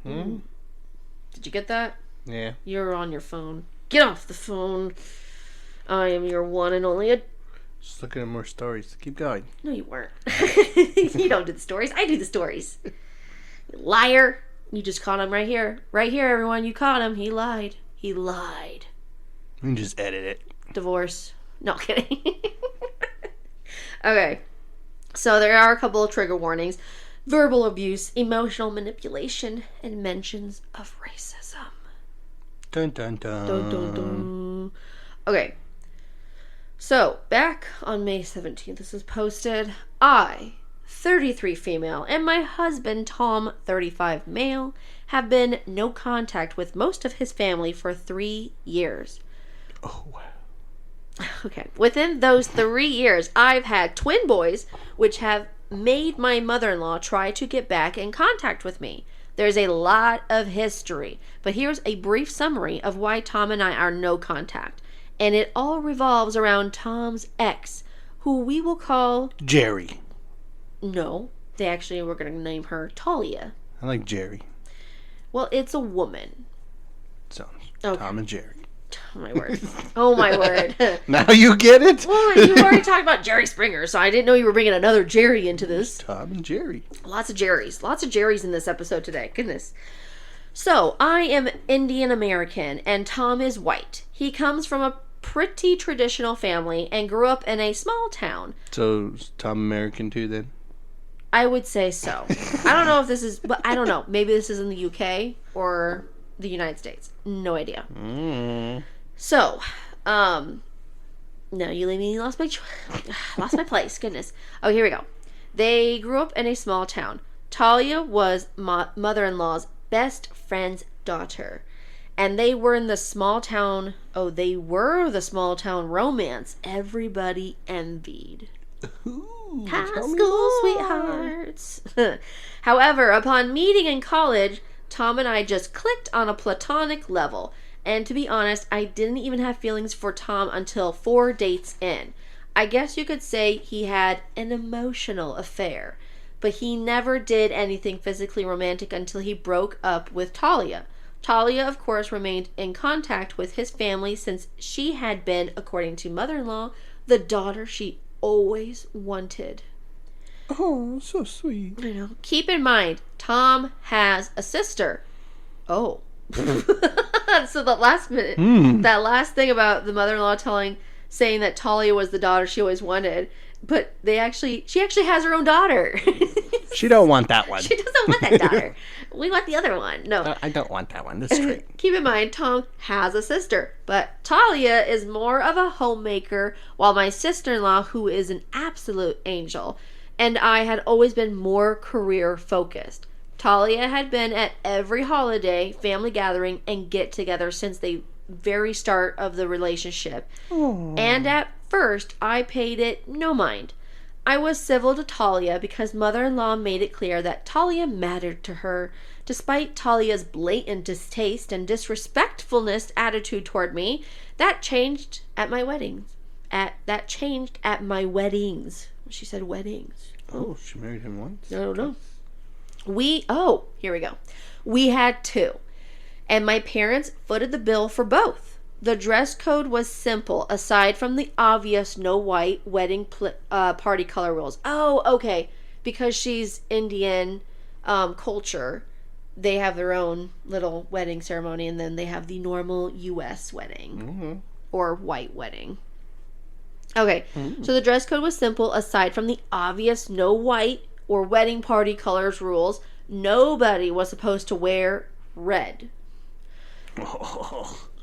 Did you get that? Yeah. You're on your phone. Get off the phone. I am your one and only Just looking at more stories. Keep going. No, you weren't. You don't do the stories. I do the stories. You liar. You just caught him right here. Right here, everyone. You caught him. He lied. He lied. You can just edit it. Divorce. No, kidding. Okay. So there are a couple of trigger warnings. Verbal abuse, emotional manipulation, and mentions of racism. Dun dun dun. Dun dun dun. Okay. So, back on May 17th, this was posted. I, 33 female, and my husband, Tom, 35 male, have been no contact with most of his family for 3 years. Oh, wow. Okay. Within those 3 years, I've had twin boys, which have made my mother-in-law try to get back in contact with me. There's a lot of history, but here's a brief summary of why Tom and I are no contact. And it all revolves around Tom's ex, who we will call... Jerry. No, they actually were going to name her Talia. I like Jerry. Well, it's a woman. So, Okay. Tom and Jerry. Oh my word. Oh my word. Now you get it? Well, you already talked about Jerry Springer, so I didn't know you were bringing another Jerry into this. Tom and Jerry. Lots of Jerrys. Lots of Jerrys in this episode today. Goodness. So, I am Indian American, and Tom is white. He comes from a pretty traditional family and grew up in a small town. So, is Tom American too then? I would say so. I don't know if this is, but I don't know. Maybe this is in the UK or the United States. No idea. So, no, you leave me lost my place. Goodness. Oh, here we go. They grew up in a small town. Talia was mother-in-law's best friend's daughter. And they were in the small town. Oh, they were the small town romance everybody envied. Ooh, High school sweethearts. However, upon meeting in college, Tom and I just clicked on a platonic level. And to be honest, I didn't even have feelings for Tom until 4 dates in. I guess you could say he had an emotional affair. But he never did anything physically romantic until he broke up with Talia. Talia, of course, remained in contact with his family since she had been, according to mother-in-law, the daughter she always wanted. Oh, so sweet. I know. Keep in mind, Tom has a sister. Oh. So that last minute, that last thing about the mother-in-law saying that Talia was the daughter she always wanted, but she actually has her own daughter. She don't want that one. She doesn't want that daughter. We want the other one. No. I don't want that one. That's straight. Keep in mind, Tom has a sister, but Talia is more of a homemaker, while my sister-in-law, who is an absolute angel, and I had always been more career-focused. Talia had been at every holiday, family gathering, and get-together since the very start of the relationship. Aww. And at first, I paid it no mind. I was civil to Talia because mother-in-law made it clear that Talia mattered to her, despite Talia's blatant distaste and disrespectfulness attitude toward me. That changed at my weddings. That changed at my weddings. She said weddings. Oh, she married him once? I don't know. Here we go. We had 2. And my parents footed the bill for both. The dress code was simple, aside from the obvious no white wedding party color rules. Oh, okay. Because she's Indian culture, they have their own little wedding ceremony, and then they have the normal U.S. wedding or white wedding. Okay, so the dress code was simple, aside from the obvious no white or wedding party colors rules. Nobody was supposed to wear red.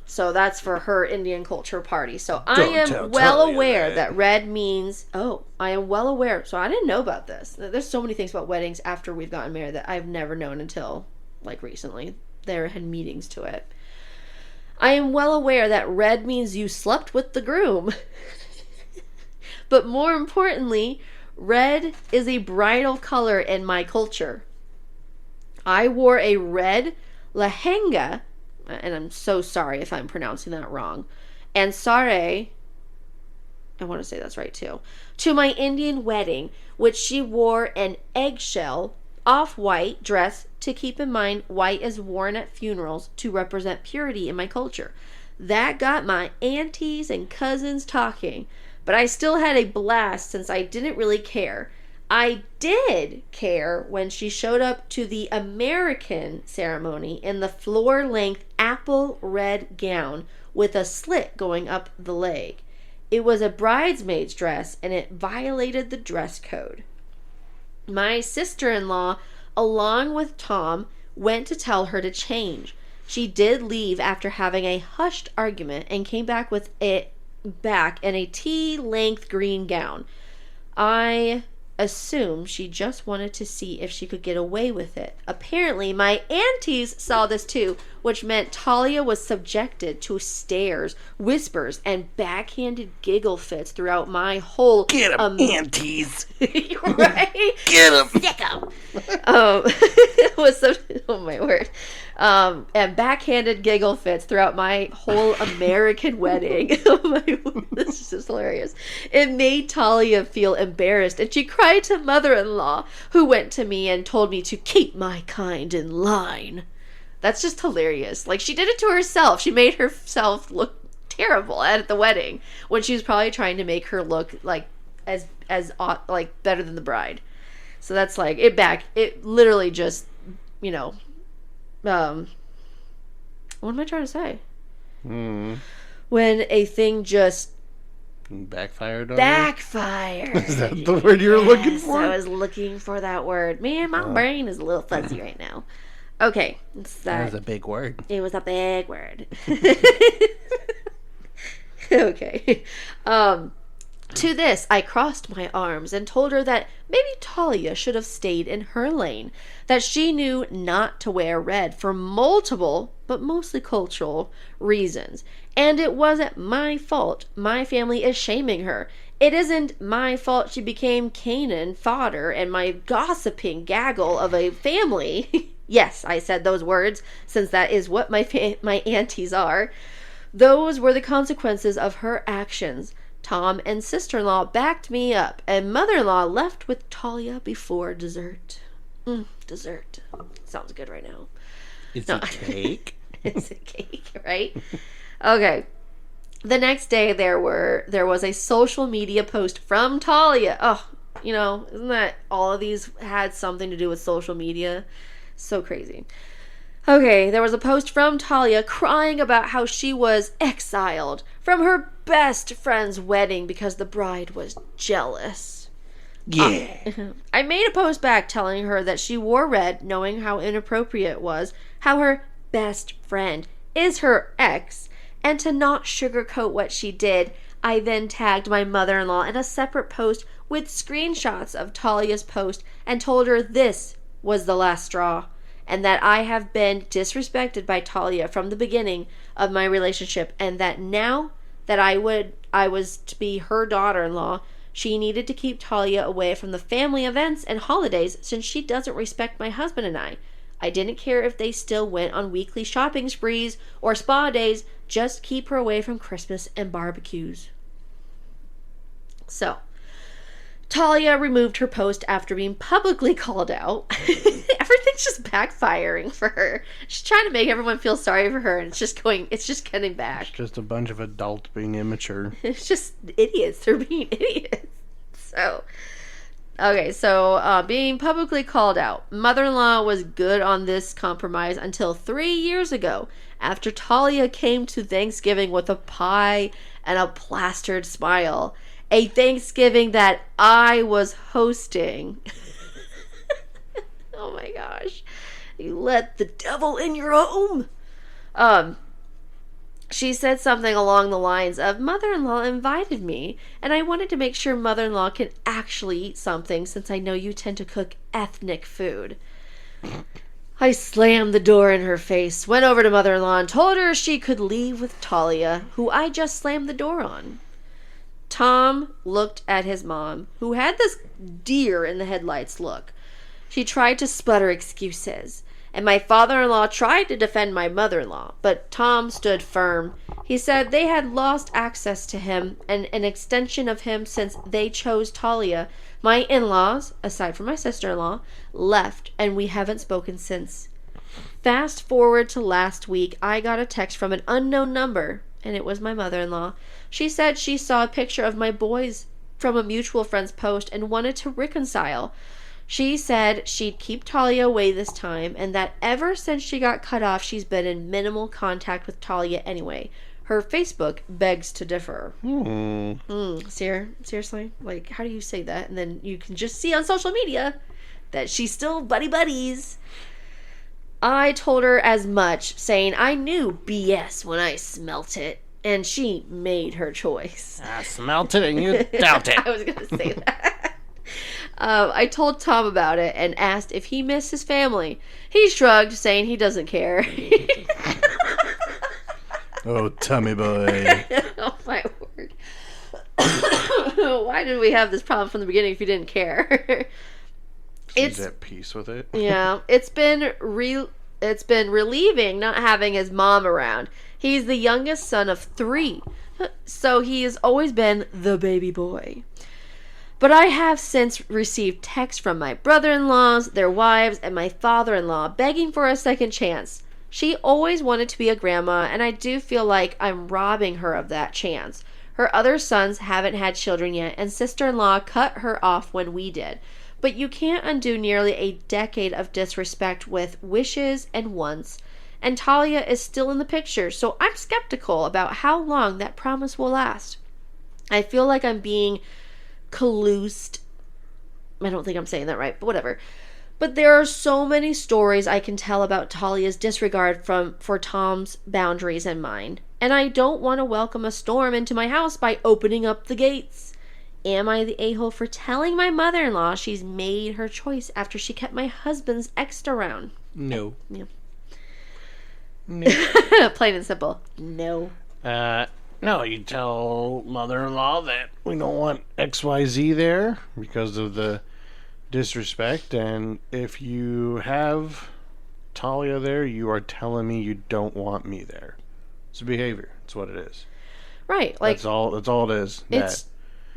So that's for her Indian culture party. So I am well aware that red means... Oh, I am well aware. So I didn't know about this. There's so many things about weddings after we've gotten married that I've never known until, like, recently. There had meetings to it. I am well aware that red means you slept with the groom. But more importantly, red is a bridal color in my culture. I wore a red lehenga, and I'm so sorry if I'm pronouncing that wrong, and sare, I want to say that's right too, to my Indian wedding, which she wore an eggshell off-white dress. To keep in mind, white is worn at funerals to represent purity in my culture. That got my aunties and cousins talking, but I still had a blast since I didn't really care. I did care when she showed up to the American ceremony in the floor-length apple red gown with a slit going up the leg. It was a bridesmaid's dress, and it violated the dress code. My sister-in-law, along with Tom, went to tell her to change. She did leave after having a hushed argument and came back with it back in a tea-length green gown. I assume she just wanted to see if she could get away with it. Apparently, my aunties saw this too, which meant Talia was subjected to stares, whispers, and backhanded giggle fits throughout my whole... Get 'em, aunties! You're right? Get 'em! Sick 'em! It was so... Oh, my word. And backhanded giggle fits throughout my whole American wedding. Oh my, this is just hilarious. It made Talia feel embarrassed, and she cried to mother-in-law, who went to me and told me to keep my kind in line. That's just hilarious. Like, she did it to herself. She made herself look terrible at the wedding when she was probably trying to make her look like like better than the bride. So that's like it literally just, you know, what am I trying to say? When a thing just backfired on backfire. Is that the word you were looking for? I was looking for that word. Man, my brain is a little fuzzy right now. Okay, that was a big word. It was a big word. Okay. To this, I crossed my arms and told her that maybe Talia should have stayed in her lane, that she knew not to wear red for multiple, but mostly cultural, reasons. And it wasn't my fault. My family is shaming her. It isn't my fault she became Canaan fodder and my gossiping gaggle of a family. Yes, I said those words, since that is what my aunties are. Those were the consequences of her actions. Tom and sister-in-law backed me up, and mother-in-law left with Talia before dessert. Dessert. Sounds good right now. It's a cake? It's a cake, right? Okay. The next day, there was a social media post from Talia. Oh, you know, isn't that all of these had something to do with social media? So crazy. Okay, there was a post from Talia crying about how she was exiled from her best friend's wedding because the bride was jealous. Yeah. I made a post back telling her that she wore red, knowing how inappropriate it was, how her best friend is her ex, and to not sugarcoat what she did. I then tagged my mother-in-law in a separate post with screenshots of Talia's post and told her this was the last straw, and that I have been disrespected by Talia from the beginning of my relationship, and that now that I was to be her daughter-in-law, she needed to keep Talia away from the family events and holidays since she doesn't respect my husband and I. I didn't care if they still went on weekly shopping sprees or spa days, just keep her away from Christmas and barbecues. So, Talia removed her post after being publicly called out. Everything's just backfiring for her. She's trying to make everyone feel sorry for her, and it's just getting back. It's just a bunch of adults being immature. It's just idiots. They're being idiots. So, being publicly called out. Mother-in-law was good on this compromise until 3 years ago, after Talia came to Thanksgiving with a pie and a plastered smile. A Thanksgiving that I was hosting. Oh my gosh. You let the devil in your home. She said something along the lines of, mother-in-law invited me, and I wanted to make sure mother-in-law can actually eat something since I know you tend to cook ethnic food. I slammed the door in her face, went over to mother-in-law and told her she could leave with Talia, who I just slammed the door on. Tom looked at his mom, who had this deer in the headlights look. She tried to sputter excuses, and my father-in-law tried to defend my mother-in-law, but Tom stood firm. He said they had lost access to him and an extension of him since they chose Talia. My in-laws, aside from my sister-in-law, left, and we haven't spoken since. Fast forward to last week, I got a text from an unknown number, and it was my mother-in-law. She said she saw a picture of my boys from a mutual friend's post and wanted to reconcile. She said she'd keep Talia away this time, and that ever since she got cut off, she's been in minimal contact with Talia anyway. Her Facebook begs to differ. Seriously? Like, how do you say that? And then you can just see on social media that she's still buddies. I told her as much, saying I knew BS when I smelt it, and she made her choice. I smelt it and you doubt it. I was going to say that. I told Tom about it and asked if he missed his family. He shrugged, saying he doesn't care. Oh, tummy boy. Oh, my word. Why did we have this problem from the beginning if you didn't care? She's at peace with it. Yeah, it's been relieving not having his mom around. He's the youngest son of 3, so he has always been the baby boy. But I have since received texts from my brother-in-laws, their wives, and my father-in-law begging for a second chance. She always wanted to be a grandma, and I do feel like I'm robbing her of that chance. Her other sons haven't had children yet, and sister-in-law cut her off when we did. But you can't undo nearly a decade of disrespect with wishes and wants. And Talia is still in the picture, so I'm skeptical about how long that promise will last. I feel like I'm being collused. I don't think I'm saying that right, but whatever. But there are so many stories I can tell about Talia's disregard for Tom's boundaries and mine. And I don't want to welcome a storm into my house by opening up the gates. Am I the a-hole for telling my mother-in-law she's made her choice after she kept my husband's ex around? No. Yeah. No. Plain and simple. No. No, you tell mother-in-law that we don't want XYZ there because of the disrespect, and if you have Talia there, you are telling me you don't want me there. It's a behavior. It's what it is. Right. Like that's all it is. It's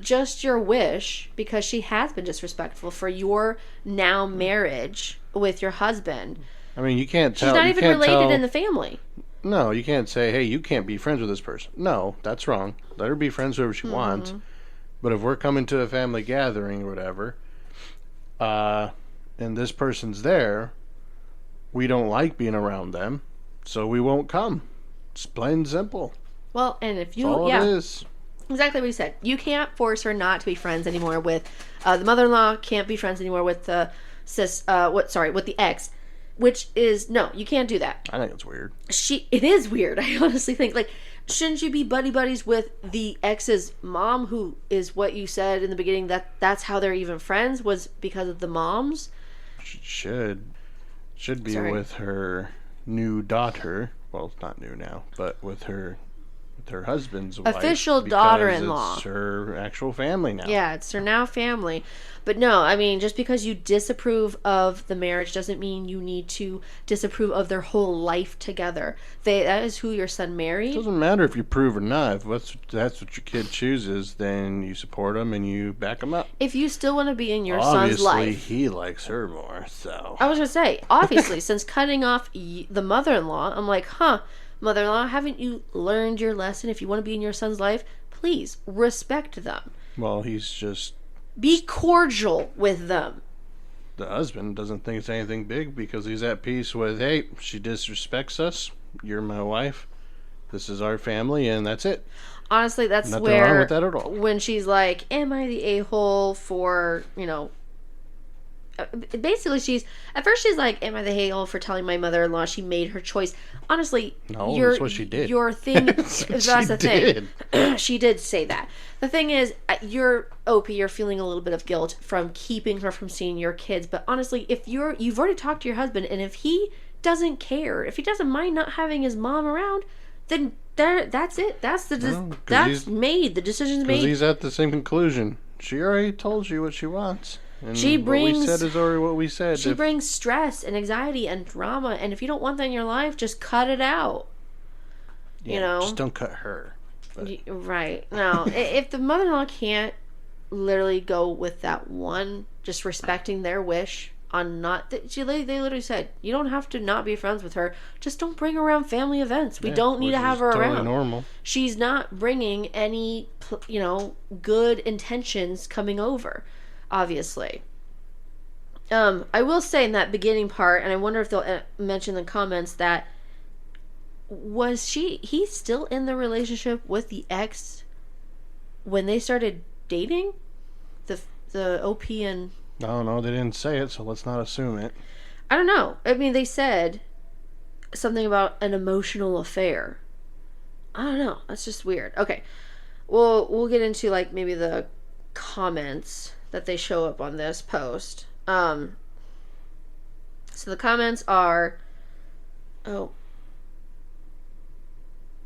just your wish, because she has been disrespectful for your now marriage with your husband. I mean, you can't tell. She's not even related in the family. No, you can't say, hey, you can't be friends with this person. No, that's wrong. Let her be friends with whoever she wants. But if we're coming to a family gathering or whatever, and this person's there, we don't like being around them, so we won't come. It's plain and simple. Well, and if you, that's all it is. Exactly what you said. You can't force her not to be friends anymore with the mother-in-law. Can't be friends anymore with the with the ex, which is no, you can't do that. I think it's weird. It is weird. I honestly think, like, shouldn't you be buddies with the ex's mom, who is what you said in the beginning that's how they're even friends, was because of the moms? She should be with her new daughter. Well, it's not new now, but with her husband's official wife, daughter-in-law. It's her actual family now. Yeah, it's her now family. But no, I mean, just because you disapprove of the marriage doesn't mean you need to disapprove of their whole life together. That is who your son married. It doesn't matter if you prove or not. If that's what your kid chooses, then you support them and you back them up. If you still want to be in your son's life. Obviously, he likes her more, so. I was going to say, obviously, since cutting off the mother-in-law, I'm like, mother-in-law, haven't you learned your lesson? If you want to be in your son's life, please respect them. Well, he's just... Be cordial with them. The husband doesn't think it's anything big because he's at peace with, hey, she disrespects us. You're my wife. This is our family, and that's it. Honestly, that's nothing where... wrong with that at all. When she's like, am I the a-hole for, basically she's like, am I the a-hole for telling my mother-in-law she made her choice? Honestly, no, that's what she did. Your thing, that's the thing. She did say that. The thing is, you're feeling a little bit of guilt from keeping her from seeing your kids, but honestly, if you've already talked to your husband, and if he doesn't care, if he doesn't mind not having his mom around, then that's it. That's made. The decision's made. Because he's at the same conclusion. She already told you what she wants. And what we said is already what we said. She brings stress and anxiety and drama, and if you don't want that in your life, just cut it out. Yeah, just don't cut her. But. Right. No, if the mother-in-law can't literally go with that one, just respecting their wish on not... they literally said, you don't have to not be friends with her. Just don't bring her around family events. We don't need to have her totally around. Normal. She's not bringing any, good intentions coming over. Obviously. I will say in that beginning part, and I wonder if they'll mention in the comments, that he's still in the relationship with the ex when they started dating? The OP and... No, they didn't say it, so let's not assume it. I don't know. I mean, they said something about an emotional affair. I don't know. That's just weird. Okay. Well, we'll get into, maybe the comments that they show up on this post. So the comments are... Oh.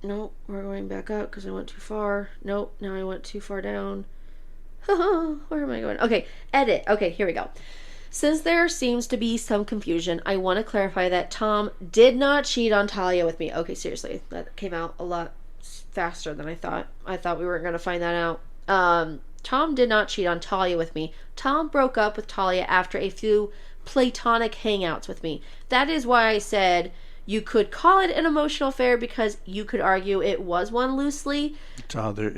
No, we're going back up because I went too far. Nope, now I went too far down. Where am I going? Okay, edit. Okay, here we go. Since there seems to be some confusion, I want to clarify that Tom did not cheat on Talia with me. Okay, seriously, that came out a lot faster than I thought. I thought we weren't going to find that out. Tom did not cheat on Talia with me. Tom broke up with Talia after a few platonic hangouts with me. That is why I said You could call it an emotional affair because you could argue it was one loosely. It's either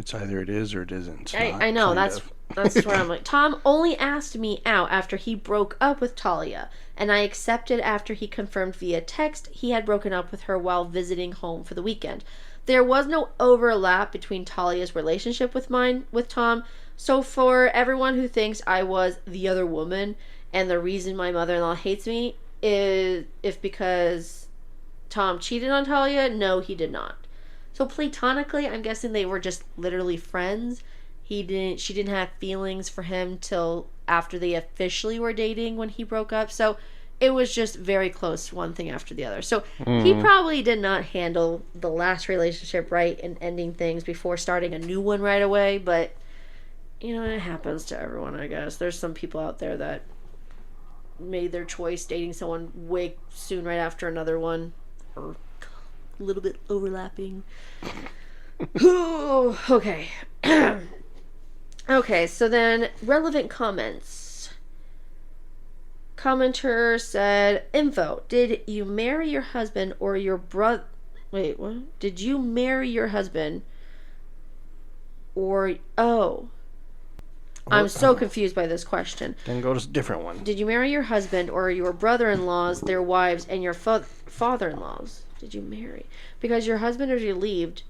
it is or it isn't. I know, that's where I'm like, Tom only asked me out after he broke up with Talia, and I accepted after he confirmed via text he had broken up with her while visiting home for the weekend. There was no overlap between Talia's relationship with Tom, so for everyone who thinks I was the other woman and the reason my mother-in-law hates me is if because Tom cheated on Talia, no, he did not. So platonically, I'm guessing they were just literally friends. She didn't have feelings for him till after they officially were dating when he broke up. So it was just very close, one thing after the other. So he probably did not handle the last relationship right and ending things before starting a new one right away. But, you know, it happens to everyone, I guess. There's some people out there that made their choice dating someone way soon right after another one. Or a little bit overlapping. Okay. Okay, so then relevant comments. Commenter said, info, did you marry your husband or your brother? Wait, what? Did you marry your husband or... Oh. I'm so confused by this question. Then go to a different one. Did you marry your husband or your brother-in-laws, their wives, and your father-in-laws? Did you marry? Because your husband is relieved,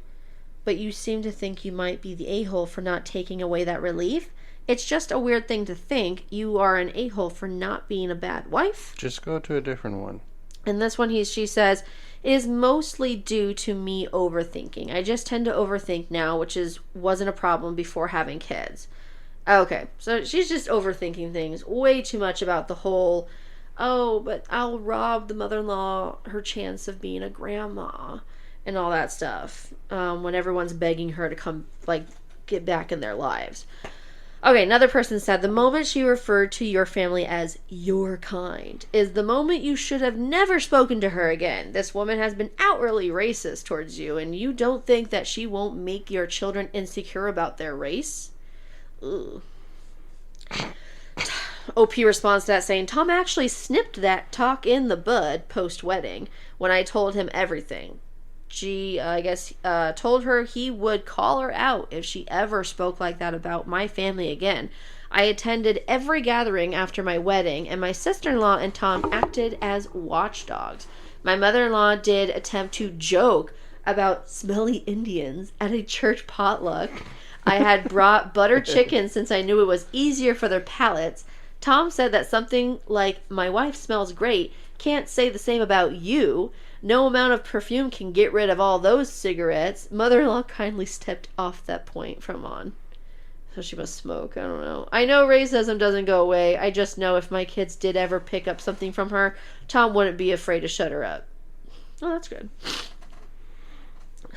but you seem to think you might be the a-hole for not taking away that relief. It's just a weird thing to think you are an a-hole for not being a bad wife. Just go to a different one. And this one, she says, it is mostly due to me overthinking. I just tend to overthink now, which wasn't a problem before having kids. Okay, so she's just overthinking things way too much about the whole, oh, but I'll rob the mother-in-law her chance of being a grandma and all that stuff when everyone's begging her to come, like, get back in their lives. Okay, another person said, the moment she referred to your family as your kind is the moment you should have never spoken to her again. This woman has been outwardly racist towards you, and you don't think that she won't make your children insecure about their race? Ugh. OP responds to that saying, Tom actually snipped that talk in the bud post-wedding when I told him everything. I guess, told her he would call her out if she ever spoke like that about my family again. I attended every gathering after my wedding, and my sister-in-law and Tom acted as watchdogs. My mother-in-law did attempt to joke about smelly Indians at a church potluck. I had brought butter chicken since I knew it was easier for their palates. Tom said that something like, my wife smells great, can't say the same about you. No amount of perfume can get rid of all those cigarettes. Mother-in-law kindly stepped off that point from on. So she must smoke, I don't know. I know racism doesn't go away. I just know if my kids did ever pick up something from her, Tom wouldn't be afraid to shut her up. Oh, that's good.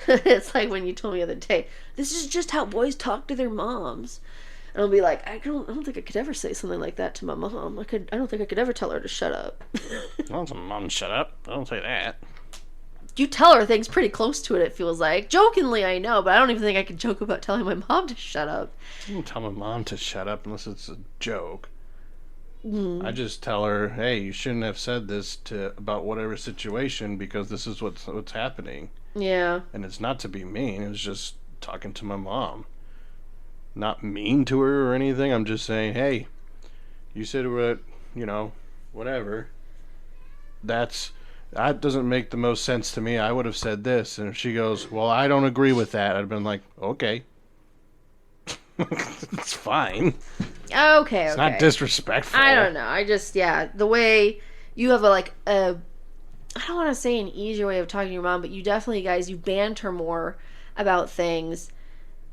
It's like when you told me the other day, this is just how boys talk to their moms. And I'll be like, I don't think I could ever say something like that to my mom. I don't think I could ever tell her to shut up. Well, mom, shut up. Don't say that. You tell her things pretty close to it feels like. Jokingly, I know, but I don't even think I could joke about telling my mom to shut up. I don't tell my mom to shut up unless it's a joke. I just tell her, hey, you shouldn't have said this about whatever situation because this is what's happening. Yeah. And it's not to be mean. It's just talking to my mom. Not mean to her or anything. I'm just saying, hey, you said what, whatever. That doesn't make the most sense to me. I would have said this. And if she goes, well, I don't agree with that, I'd have been like, okay. It's fine. Okay. It's not disrespectful. I don't know. I just, the way you have I don't want to say an easier way of talking to your mom, but you definitely, guys, you banter more about things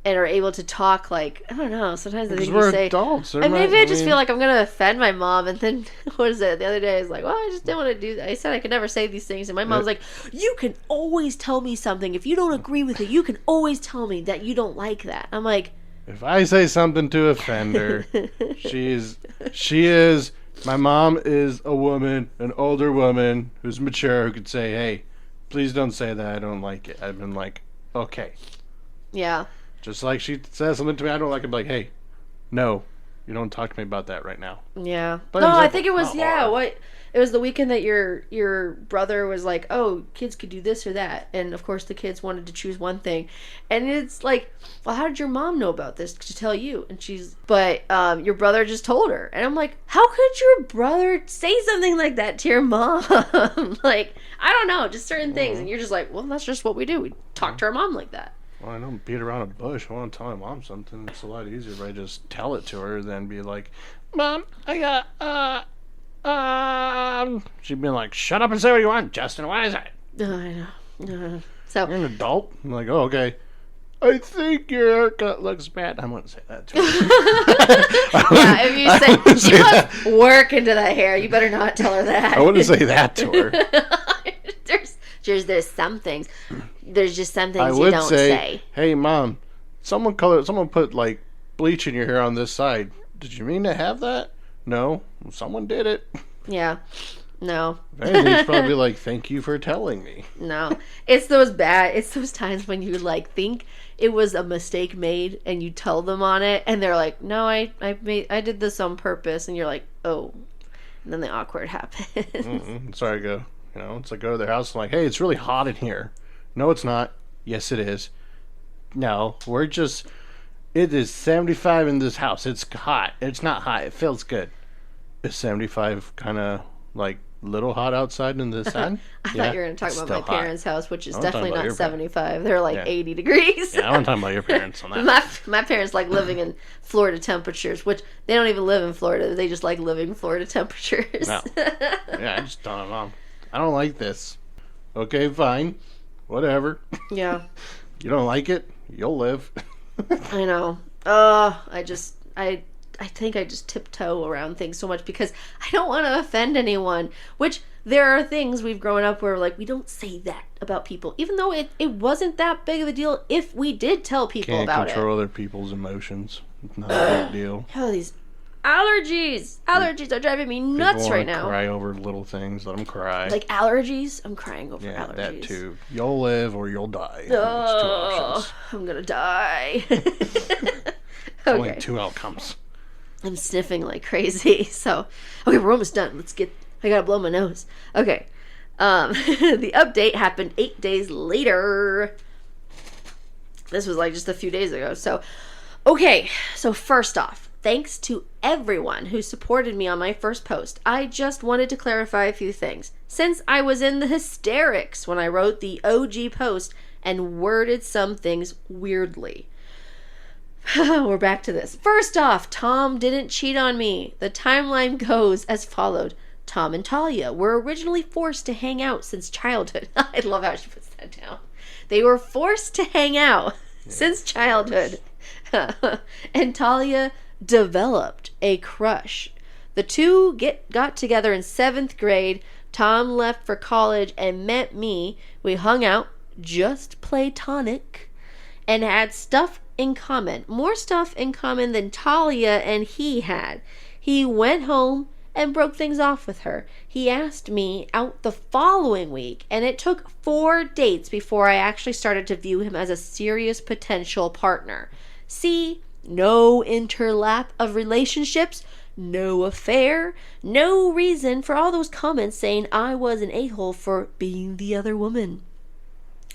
and are able to talk, like, I don't know, sometimes I think you say... adults. And maybe I just feel like I'm going to offend my mom, and then, what is it, the other day I was like, well, I just didn't want to do that. I said I could never say these things, and my mom's like, you can always tell me something. If you don't agree with it, you can always tell me that you don't like that. I'm like... If I say something to offend her, she is... My mom is a woman, an older woman, who's mature, who could say, hey, please don't say that, I don't like it. I've been like, okay. Yeah. Just like she says something to me I don't like, I'm like, hey, no, you don't talk to me about that right now. Yeah. No, I think it was, It was the weekend that your brother was like, oh, kids could do this or that. And, of course, the kids wanted to choose one thing. And it's like, well, how did your mom know about this to tell you? And but your brother just told her. And I'm like, how could your brother say something like that to your mom? Like, I don't know, just certain things. And you're just like, well, that's just what we do. We talk to our mom like that. Well, I don't beat around a bush. I want to tell my mom something. It's a lot easier if I just tell it to her than be like, Mom, I got, she'd be like, shut up and say what you want, Justin. What is it? I know. So you're an adult. I'm like, oh, okay. I think your haircut looks bad. I wouldn't say that to her. Yeah, if you say she puts work into that hair, you better not tell her that. I wouldn't say that to her. There's some things. There's just some things I you would don't say. Hey, Mom, someone put like bleach in your hair on this side. Did you mean to have that? No, someone did it. Yeah. No. If anything, it's probably like, thank you for telling me. No. It's those times when you like think it was a mistake made and you tell them on it and they're like, no, I did this on purpose, and you're like, oh. And then the awkward happens. Sorry, I go. It's like go to their house and like, hey, it's really hot in here. No, it's not. Yes, it is. No, it is 75 in this house. It's hot. It's not hot. It feels good. Is 75 kind of like little hot outside in the sun? I thought you were going to talk about my parents' house, which is definitely not 75. They're like 80 degrees. Yeah, I want to talk about your parents on that. My parents like living in Florida temperatures, which they don't even live in Florida. They just like living Florida temperatures. No. Yeah, I just don't know. I don't like this. Okay, fine. Whatever. Yeah. You don't like it? You'll live. I know. I think I just tiptoe around things so much because I don't want to offend anyone. Which there are things we've grown up where like we don't say that about people, even though it wasn't that big of a deal if we did tell people about it. Can't control other people's emotions. It's not a big deal. Oh, these allergies are driving me nuts right now. Cry over little things. Let them cry. Like allergies? I'm crying over allergies. Yeah, that too. You'll live or you'll die. Oh, I'm gonna die. Only two outcomes. I'm sniffing like crazy. So, okay, we're almost done. I gotta blow my nose. Okay. The update happened 8 days later. This was like just a few days ago. So, okay. So first off, thanks to everyone who supported me on my first post. I just wanted to clarify a few things. Since I was in the hysterics when I wrote the OG post and worded some things weirdly. We're back to this. First off, Tom didn't cheat on me. The timeline goes as followed. Tom and Talia were originally forced to hang out since childhood. I love how she puts that down. They were forced to hang out since childhood. And Talia developed a crush. The two got together in 7th grade. Tom left for college and met me. We hung out, just platonic, and had stuff in common. More stuff in common than Talia and he had. He went home and broke things off with her. He asked me out the following week, and it took 4 dates before I actually started to view him as a serious potential partner. See, no interlap of relationships, no affair, no reason for all those comments saying I was an a-hole for being the other woman.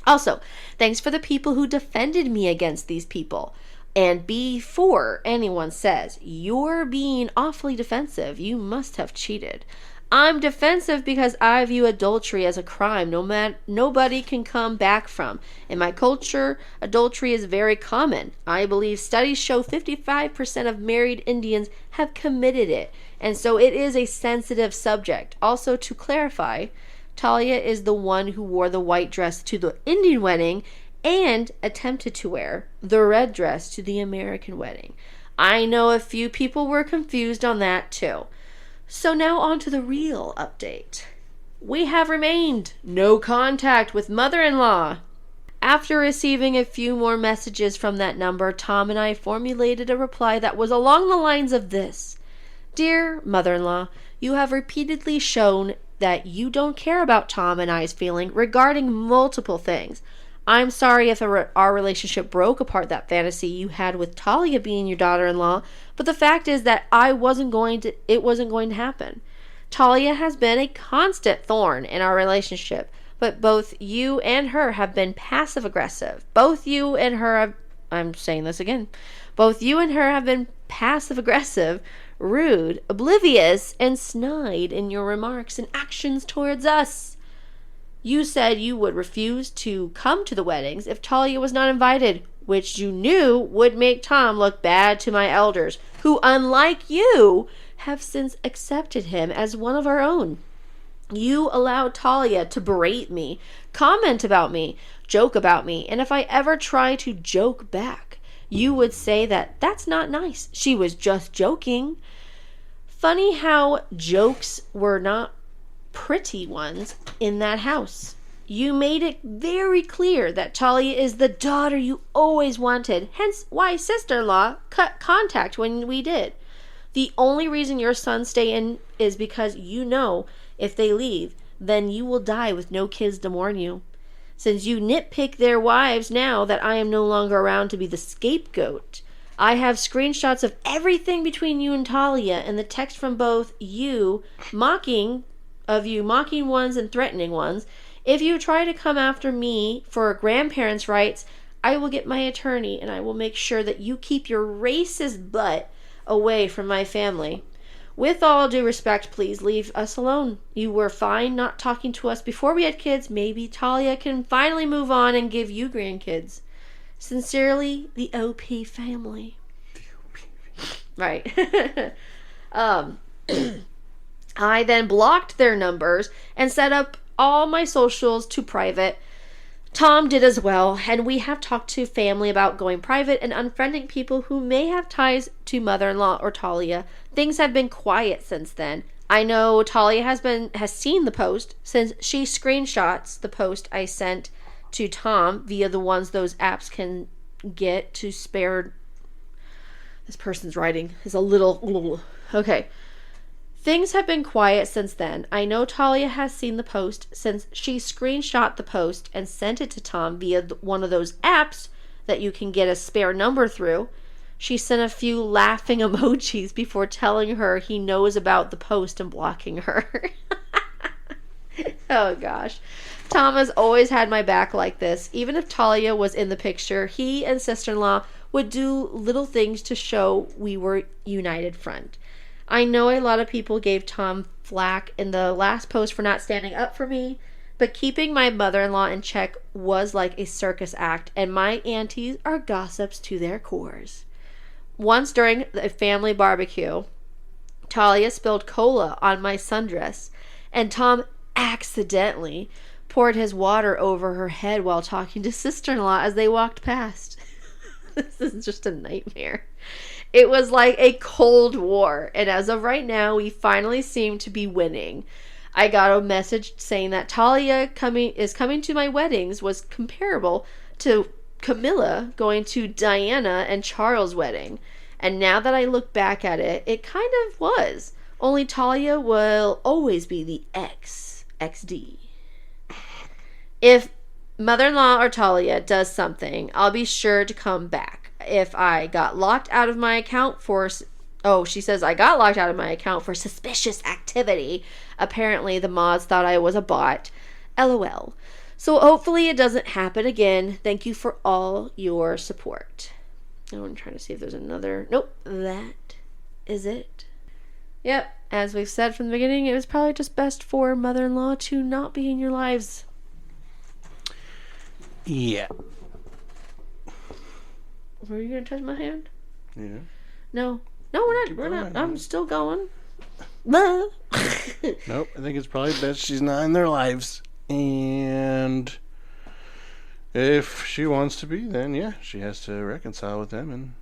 Also, thanks for the people who defended me against these people. And before anyone says, you're being awfully defensive, you must have cheated. I'm defensive because I view adultery as a crime nobody can come back from. In my culture, adultery is very common. I believe studies show 55% of married Indians have committed it. And so it is a sensitive subject. Also, to clarify, Talia is the one who wore the white dress to the Indian wedding and attempted to wear the red dress to the American wedding. I know a few people were confused on that too. So now on to the real update. We have remained no contact with mother-in-law. After receiving a few more messages from that number, Tom and I formulated a reply that was along the lines of this. Dear mother-in-law, you have repeatedly shown that you don't care about Tom and I's feeling regarding multiple things. I'm sorry if our relationship broke apart that fantasy you had with Talia being your daughter-in-law, but the fact is that it wasn't going to happen. Talia has been a constant thorn in our relationship, but both you and her have been passive aggressive. I'm saying this again. Both you and her have been passive aggressive, rude, oblivious, and snide in your remarks and actions towards us. You said you would refuse to come to the weddings if Talia was not invited, which you knew would make Tom look bad to my elders, who, unlike you, have since accepted him as one of our own. You allowed Talia to berate me, comment about me, joke about me, and if I ever try to joke back, you would say that that's not nice. She was just joking. Funny how jokes were not pretty ones in that house. You made it very clear that Talia is the daughter you always wanted, hence why sister-in-law cut contact when we did. The only reason your sons stay in is because you know if they leave, then you will die with no kids to mourn you. Since you nitpick their wives now that I am no longer around to be the scapegoat, I have screenshots of everything between you and Talia and the text from both you mocking ones and threatening ones. If you try to come after me for grandparents' rights, I will get my attorney and I will make sure that you keep your racist butt away from my family. With all due respect, please leave us alone. You were fine not talking to us before we had kids. Maybe Talia can finally move on and give you grandkids. Sincerely, the OP family. Right. I then blocked their numbers and set up all my socials to private. Tom did as well, and we have talked to family about going private and unfriending people who may have ties to mother-in-law or Talia. Things have been quiet since then. I know Talia has seen the post since she screenshots the post I sent to Tom via the ones those apps can get to spare. This person's writing is a little okay. Things have been quiet since then. I know Talia has seen the post since she screenshot the post and sent it to Tom via one of those apps that you can get a spare number through. She sent a few laughing emojis before telling her he knows about the post and blocking her. Oh gosh. Tom has always had my back like this. Even if Talia was in the picture, he and sister-in-law would do little things to show we were united front. I know a lot of people gave Tom flack in the last post for not standing up for me, but keeping my mother-in-law in check was like a circus act, and my aunties are gossips to their cores. Once during a family barbecue, Talia spilled cola on my sundress, and Tom accidentally poured his water over her head while talking to sister-in-law as they walked past. This is just a nightmare. It was like a cold war, and as of right now, we finally seem to be winning. I got a message saying that Talia is coming to my weddings was comparable to Camilla going to Diana and Charles' wedding. And now that I look back at it, it kind of was. Only Talia will always be the XD. If mother-in-law or Talia does something, I'll be sure to come back. If I got locked out of my account for... she says I got locked out of my account for suspicious activity. Apparently the mods thought I was a bot. LOL. So hopefully it doesn't happen again. Thank you for all your support. I'm trying to see if there's another... Nope, that is it. Yep, as we've said from the beginning, it was probably just best for mother-in-law to not be in your lives. Yeah. Were you going to touch my hand? Yeah. No, we're not. I'm still going. Nope, I think it's probably best she's not in their lives. And if she wants to be, then yeah, she has to reconcile with them and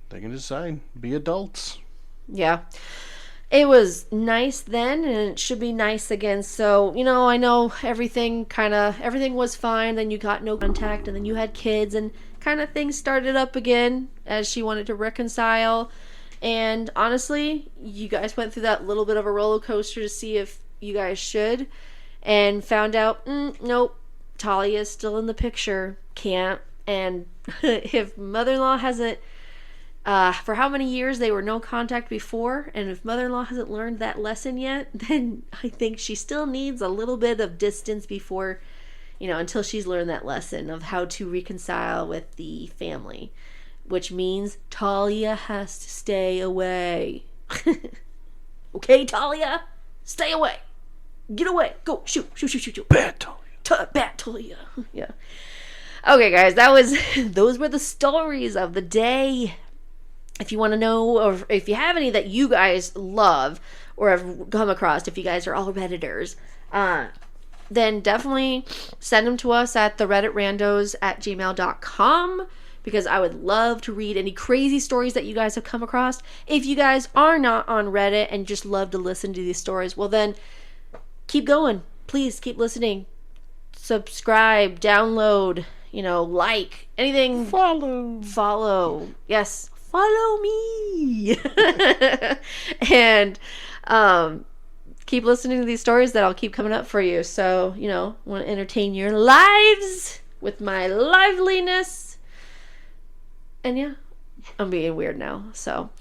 they can decide. Be adults. Yeah. It was nice then, and it should be nice again. So, I know everything was fine. Then you got no contact, and then you had kids, and kind of things started up again as she wanted to reconcile. And honestly, you guys went through that little bit of a roller coaster to see if you guys should, and found out, nope, Talia is still in the picture. Can't. And if mother-in-law hasn't For how many years they were no contact before, and if mother-in-law hasn't learned that lesson yet, then I think she still needs a little bit of distance before, until she's learned that lesson of how to reconcile with the family, which means Talia has to stay away. Okay, Talia, stay away. Get away. Go. Shoot. Bad Talia. Bad Talia. Yeah. Okay, guys, those were the stories of the day. If you want to know, or if you have any that you guys love or have come across, if you guys are all Redditors, then definitely send them to us at the Reddit Randos at gmail.com, because I would love to read any crazy stories that you guys have come across. If you guys are not on Reddit and just love to listen to these stories, well then, keep going. Please keep listening. Subscribe, download, like, anything. Follow. Yes, follow me. And keep listening to these stories that I'll keep coming up for you. So, want to entertain your lives with my liveliness. And yeah, I'm being weird now. So,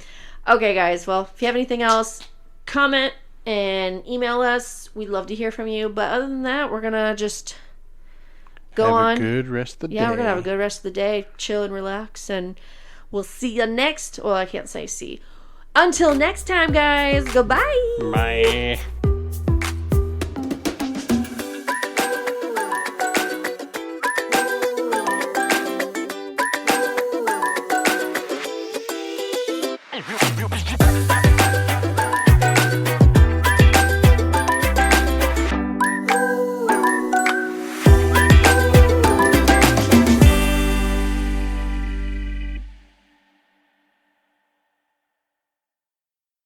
okay, guys. Well, if you have anything else, comment and email us. We'd love to hear from you. But other than that, we're going to just go on. Have a good rest of the day. Yeah, we're going to have a good rest of the day. Chill and relax. And we'll see you next. Well, I can't say see. Until next time, guys. Goodbye. Bye.